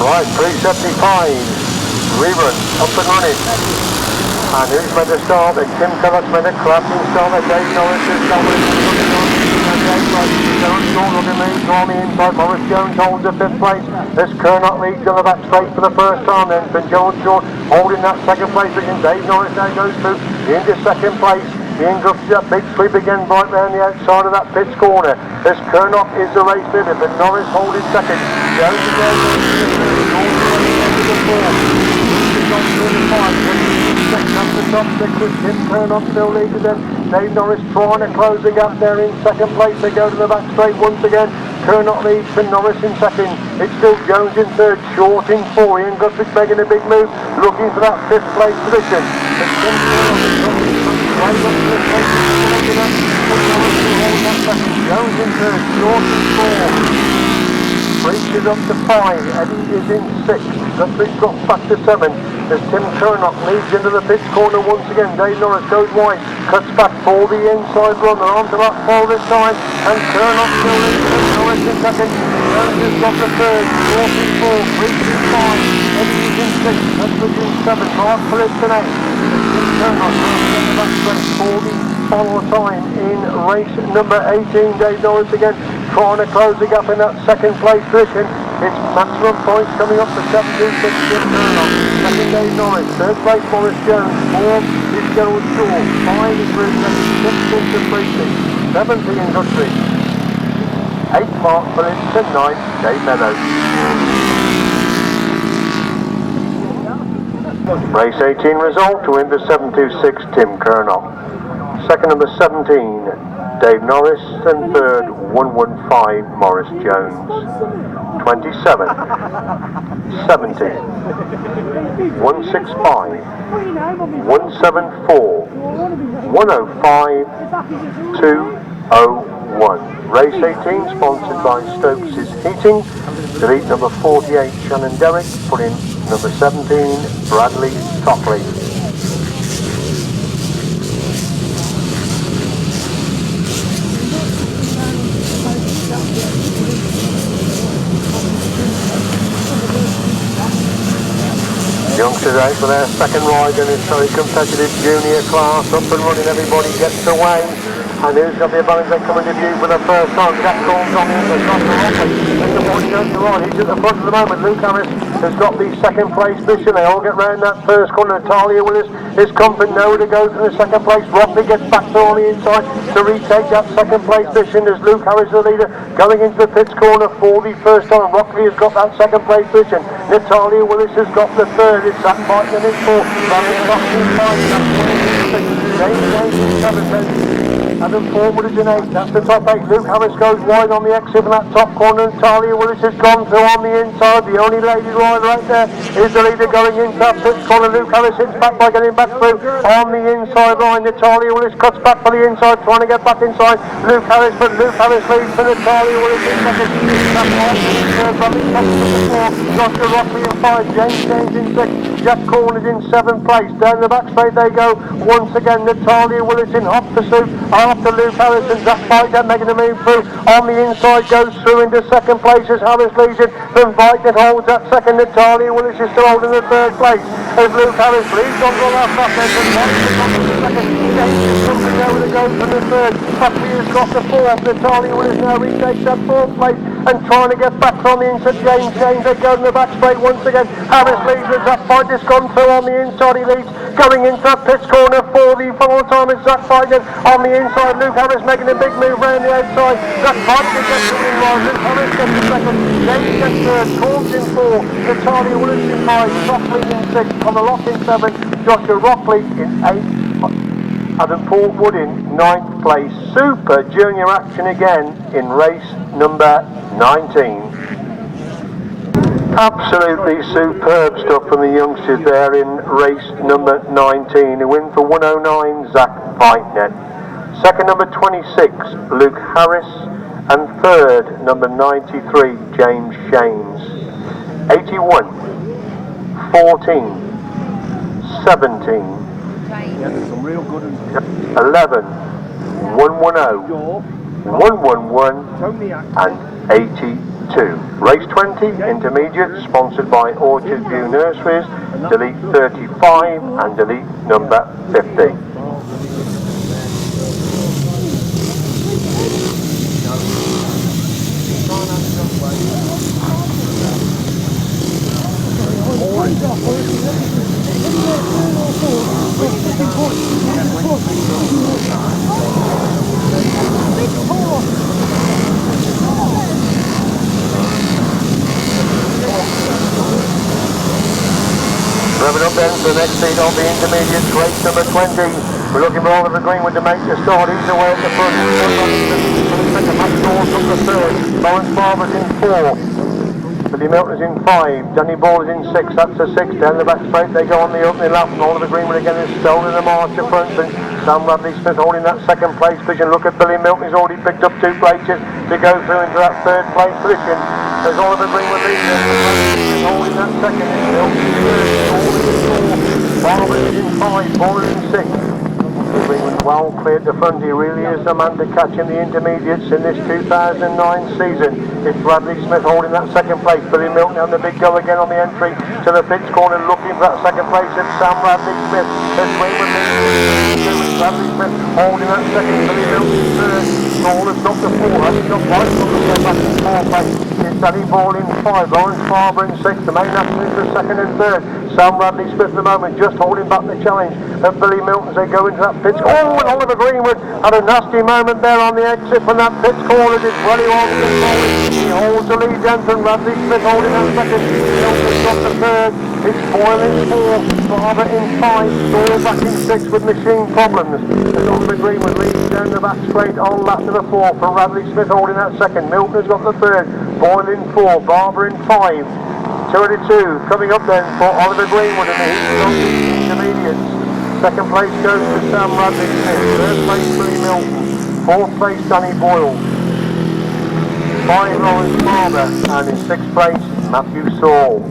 Right, 375, rerun, up and running. And who's made a start? Tim Curnock's made a cracking start. Dave Norris is going on the inside. Maurice Jones holds the fifth place. As Curnock leads on the back straight for the first time. Then for George Short holding that second place position. Dave Norris now goes through into second place. The engulfs that big sweep again right round the outside of that pits corner. As Curnock is the race leader, but Norris holding second. Jones again to the fourth. On through the five, up the top six with Tim Curnock still leading them. Dave Norris trying to close the gap there in second place. They go to the back straight once again. Curnock leads to Norris in second. It's still Jones in third, Short in four. Ian Guthrie's making a big move, looking for that fifth place position. It's Tim Curnock right up to the place. Jones in third, Short in four. Reaches up to 5, Eddie is in 6, Guthrie drops back to 7 as Tim Curnock leads into the pits corner once again. Dave Norris goes wide, cuts back for the inside run, they're on to that pole this time, and Curnock still leads, Norris in second, Jones has got the third, Short in 4, reaches 5, Eddie is in 6, Guthrie in 7, Mark Phillips in 8, Tim Curnock goes in the back straight for the final time in race number 18. Dave Norris again trying to close the gap in that second place position. It's maximum points coming up to 726 Tim Curnock. Second Dave Norris, third place Maurice Jones, fourth is Gerald Short, 5 is Bruce Evans, 6th into Preaching, 7th Ian Guthrie, 8th Mark Phillips, and 9th Dave Meadows. Race 18 result to win the 726 Tim Curnock. Second number 17 Dave Norris, and third 115 Maurice Jones. 27 70 165 174 105 201. Race 18 sponsored by Stokes' Heating. Delete number 48 Shannon Derrick, put in number 17 Bradley Tockley. Youngsters out for their second ride in this very competitive junior class. Up and running, everybody gets away. And who's got the advantage? They come into view for the first time. Jack Corn's on the inside. The boy goes to ride. He's at the front at the moment. Luke Harris has got the second place position. They all get round that first corner. Natalia Willis is comfort nowhere to go from the second place. Rockley gets back to on the inside to retake that second place position as Luke Harris, the leader, going into the pits corner for the first time. Rockley has got that second place position. Natalia Willis has got the third. It's that fight and it's four. Adam Forward is in 8, that's the top 8. Luke Harris goes wide on the exit from that top corner. Natalia Willis has gone through on the inside. The only lady rider right there is the leader going into that pit corner. Luke Harris hits back by getting back through on the inside line. Natalia Willis cuts back for the inside, trying to get back inside Luke Harris, but Luke Harris leads for Natalia Willis in second. Joshua Rockley in 5, James in 6, Jack Corn is in 7th place. Down the back straight they go once again. Natalia Willis in hot pursuit after Luke Harris, and Jack Fighter making a move through on the inside, goes through into second place as Harris leads it. Then Fighter holds that second. Natalia Willis is still holding the third place as Luke Harris leads on the last lap and Fighter on to the second. James is something over to go for the third. Buckley has got the fourth. Natalia Willis now retakes that fourth place. and trying to get back on the inside. James, they go in the back straight once again. Harris leads as Zach Fight has gone through on the inside. He leads going into that pitch corner for the final time. It's Zach Fight on the inside. Luke Harris making a big move round the outside. Zach Fight gets the win while Luke Harris gets the second. James gets third. Corns in 4. Natalia Williams in 5. Rockley in 6. On the lock in 7. Joshua Rockley in 8. Adam Portwood in 9th place. Super junior action again in race number 19. Absolutely superb stuff from the youngsters there in race number 19. A win for 109, Zach Fightnet. Second, number 26, Luke Harris. And third, number 93, James Shanes. 81, 14, 17, 11, 110, 111 and 82. Race 20, intermediate, sponsored by Orchard View Nurseries, delete 35 and delete number 50. Revving up then for the next seat of the intermediate, race number 20. We're looking for Oliver Greenwood to make the start. He's away at the front. Second, Matt Dawes up the third. Lawrence Barber's in 4. Billy Milton's in 5. Danny Ball is in 6. That's the 6. Down the back straight they go on the opening lap. And Oliver Greenwood again is stolen the march at front. And Sam Radley Smith holding that second place position. Look at Billy Milton. He's already picked up 2 places to go through into that third place position. There's Oliver Greenwood leading. Holding that second. Barber is in 5. Ball is in 6. Greenwood well clear at the front. He really is the man to catch in the intermediates in this 2009 season. It's Radley Smith holding that second place. Billy Milton on the big go again on the entry to the pitch corner, looking for that second place. It's Sam Radley Smith. There's Greenwood leading. Radley Smith holding that second. Billy Milton third. Ball has got the 4. That's got right from the back in 4th place. It's Danny Ball in 5. Lawrence Barber in 6. The main action is for second and third. Sam Radley Smith at the moment just holding back the challenge of Billy Milton as they go into that pitch. Oh, and Oliver Greenwood had a nasty moment there on the exit from that pitch corner. Did really well to get forward. He holds the lead, Jensen. Radley Smith holding that second. Milton's got the third. It's Boyle in 4. Barber in 5. Doyle back in 6 with machine problems. As Oliver Greenwood leads down the back straight on lap to the 4 for Radley Smith holding that second. Milton has got the third. Boyle in 4. Barber in 5. 282 coming up then for Oliver Greenwood and the heat intermediates. Second place goes to Sam Radley Smith. Third place Billy Milton. Fourth place Danny Boyle. 5 Lawrence Barber and in 6th place Matthew Saul.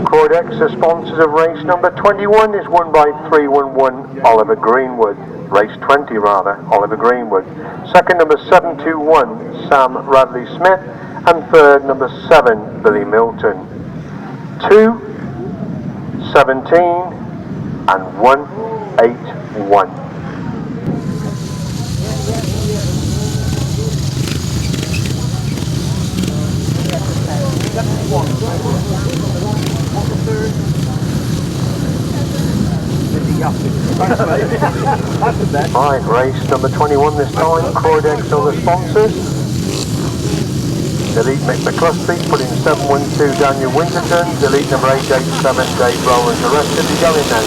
Cordex, the sponsors of race number 21, is won by 311 Oliver Greenwood. Race 20 rather, Oliver Greenwood. Second, number 721, Sam Radley Smith. And third, number 7, Billy Milton. 2, 17 and 181. Right, race number 21 this time. Cordex are the sponsors. Delete Mick McCluskey, put in 712 Daniel Winterburn. Delete number 887 Dave Rowland. The rest should be going now.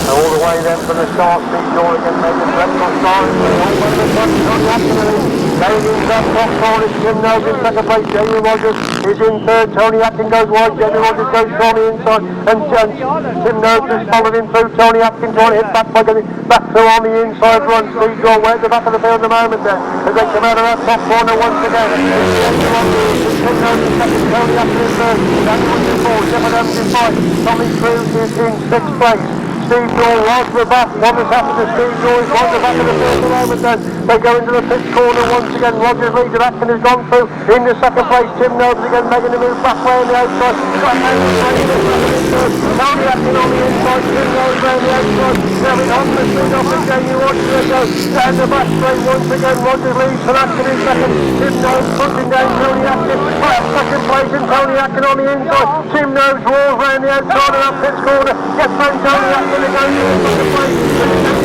And all the way then from the start, Steve Georgie again made the correct on start. Going into that top corner, Tim Nobes in second place. Jamie Rodgers is in third. Tony Atkin goes wide. Jamie Rodgers goes on the inside. And Tim Nobes has followed him through. Tony Atkin trying to hit back by getting back through on the inside run. Steve Georgie way at the back of the field at the moment then. As they come out of that top corner once again. Tim Nobes in second. Tony Atkin in third. Danny Woods in fourth. Jeff Adams in 5. Tommy Crew is in 6th place. Steve Daw was the back. What has happened to Steve Daw? He's on the back of the first moment then. They go into the pit corner once again. Rodgers leads, and Atkin has gone through. In the second place, Tim Nobes again making the move back way on the outside. Tony Atkin on the inside, Tim Nobes around the outside. Now in on the speed off again, you watch it go down the back straight once again. Rodgers leads, and Atkin in second. Tim Nobes punching down Tony Atkin. Second place, and Tony Atkin on the inside. Tim Nobes rolls around the outside of that pit corner. Gets round Tony Atkin again in the second place.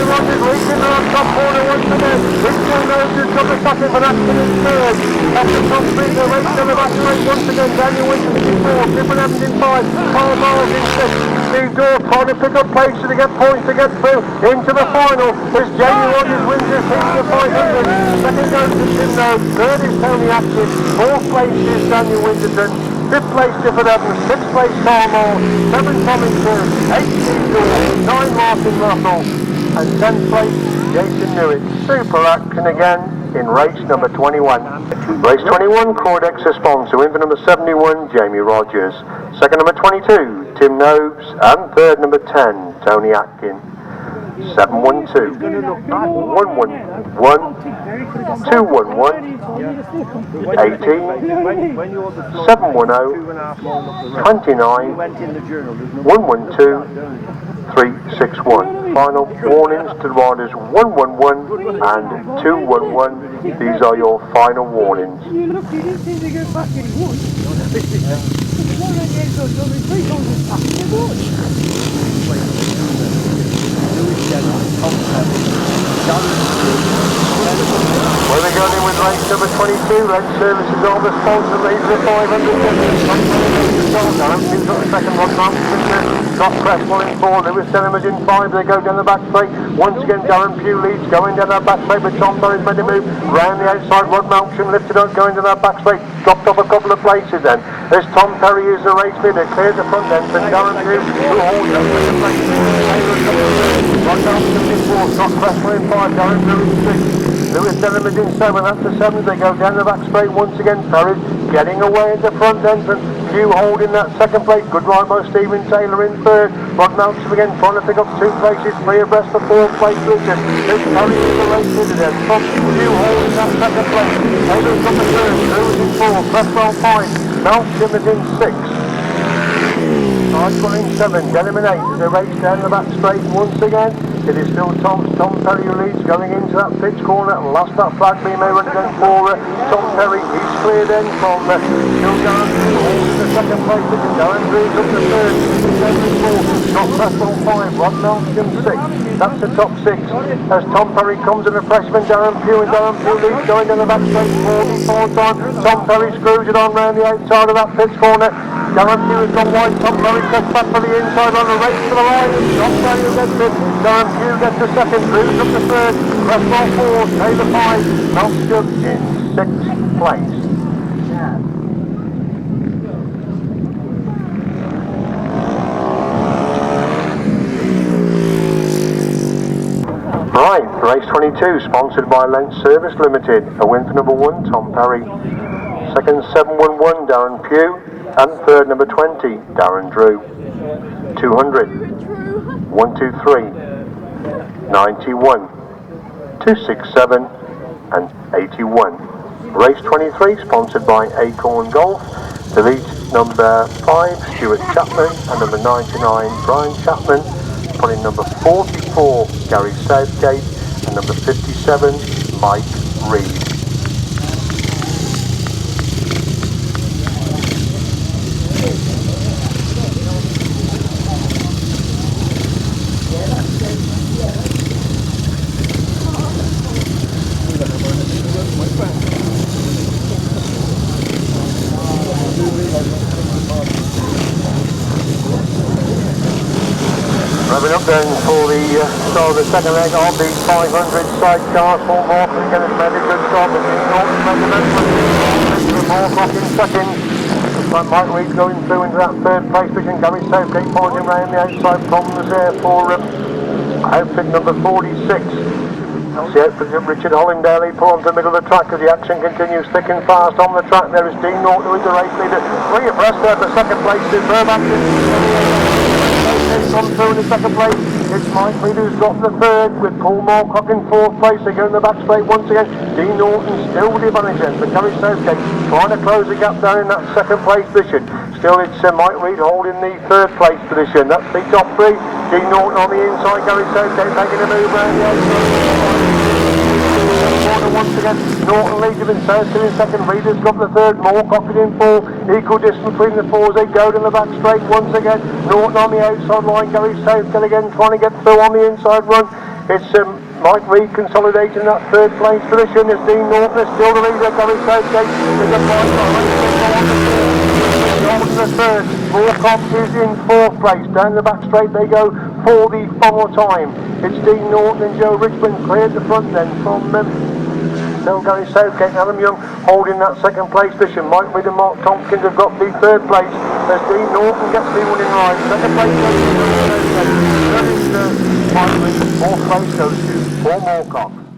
Rodgers leads in the top corner once again. It's Tim Nobes who's got the second, but Atkin in third. That's the top three, the race down the back straight once again. Daniel Winters in fourth, Different Evans in five, Carl Miles in six. Steve Daw trying to pick up pace to get points to get through into the final. As Jamie Rodgers wins this heat to 500. Second goes to Tim Nobes, third is Tony Atkin, fourth place is Daniel Winterton, fifth place Different Evans, sixth place Carl Miles, seventh Tommy Kearns, eighth Steve Daw, nine Martin Russell, and 10th place Jason Newitt. Super Atkin again in race number 21. Race 21, Cordex a sponsor. Win for number 71, Jamie Rodgers. Second number 22, Tim Nobes. And third number 10, Tony Atkin. 712, 111, 211, 18, 710, 29, 112, 361. Final warnings to riders 111 and 211. These are your final warnings. Well, we're going in with race number 22. Red Services on the sponsor leads the 500. Who's got the second one? Scott Cresswell in four. Lewis Denham is in five. They go down the back straight. Once again, Darren Pugh leads, going down that back straight, but Tom Berry's made a move round the outside. Rod Melksham lifted up, going down that back straight, dropped off a couple of places then. As Tom Perry is the race leader, clears the front end, and Darren Pugh, who holds up with the place. Rod Melksham in four, Scott Cresswell in five, Darren Pugh in six. Lewis Denham is in seven, that's the seventh. They go down the back straight once again. Perry getting away at the front entrance. Pugh holding that second place. Good ride by Stephen Taylor in third. Rod Melksham again trying to pick up two places. Three abreast for fourth place. Richard. This Perry is the race leader then. From Pugh holding that second place. Taylor's got the third. Lewis in fourth. Cresswell five. Melksham is in six. Sidecars in seven. Denham in eight. As they race down the back straight once again. It is still Tom Perry who leads, going into that pitch corner and lost that flag beam over again for Tom Perry. He's clear then from Childe holding the second place. Darren Pugh up the third. Scott Cresswell five. Rod Melksham six. That's the top six. As Tom Perry comes in, the freshman Darren Pugh, and Darren Pugh leads, going down the back straight four time. Tom Perry screws it on round the outside of that pitch corner. Darren Pugh has gone wide. Tom Perry cuts back for the inside on the race to the line. Tom Perry gets it. Darren Pugh gets the second. Cruz up the third. Cresswell four. Taylor five. Melksham in sixth place. Right, race 22, sponsored by Lent Service Limited. A win for number 1, Tom Perry. Second, 711, Darren Pugh. And third, number 20, Darren Drew. 200, 123, 91, 267, and 81. Race 23, sponsored by Acorn Golf. The lead, number 5, Stuart Chapman, and number 99, Brian Chapman. Putting number 44, Gary Southgate, and number 57, Mike Reed. Wrapping up then for the start of the second leg of the 500 sidecars. Paul Morgan again has made a good start, but he's not fundamentally. Morcock in second. Looks like Mike Reed's going through into that third place position. Gary Southgate following him round the outside. Problems there for outfit number 46. That's the outfit of Richard Hollingdale. He pull onto the middle of the track as the action continues thick and fast on the track. There is Dean Norton, who is the race leader. Three abreast there for second place. Superb action. Come through in the second place. It's Mike Reed who's got the third with Paul Moorcock in fourth place. They go in the back straight once again. Dean Norton still with the advantage for Gary Southgate, trying to close the gap down in that second place position. Still it's Mike Reed holding the third place position. That's the top three. Dean Norton on the inside, Gary Southgate making a move around the outside. Once again, Norton leads him in third, still in second. Reeder's got the third, Moorcock in fourth. Equal distance between the fours. They go to the back straight once again. Norton on the outside line. Gary Southgate again trying to get through on the inside run. It's Mike Reed consolidating that third place position. It's Dean Norton is still the leader. Gary Southgate is a fight on the third. Moorcock is in fourth place. Down the back straight they go for the final time. It's Dean Norton and Joe Richmond cleared the front then from still Gary Southgate and Adam Young holding that second place position. Mike Reed and Mark Tompkins have got the third place as Dean Norton gets the winning ride. Second place goes to Mike Reed. Fourth place goes to Paul Moorcock.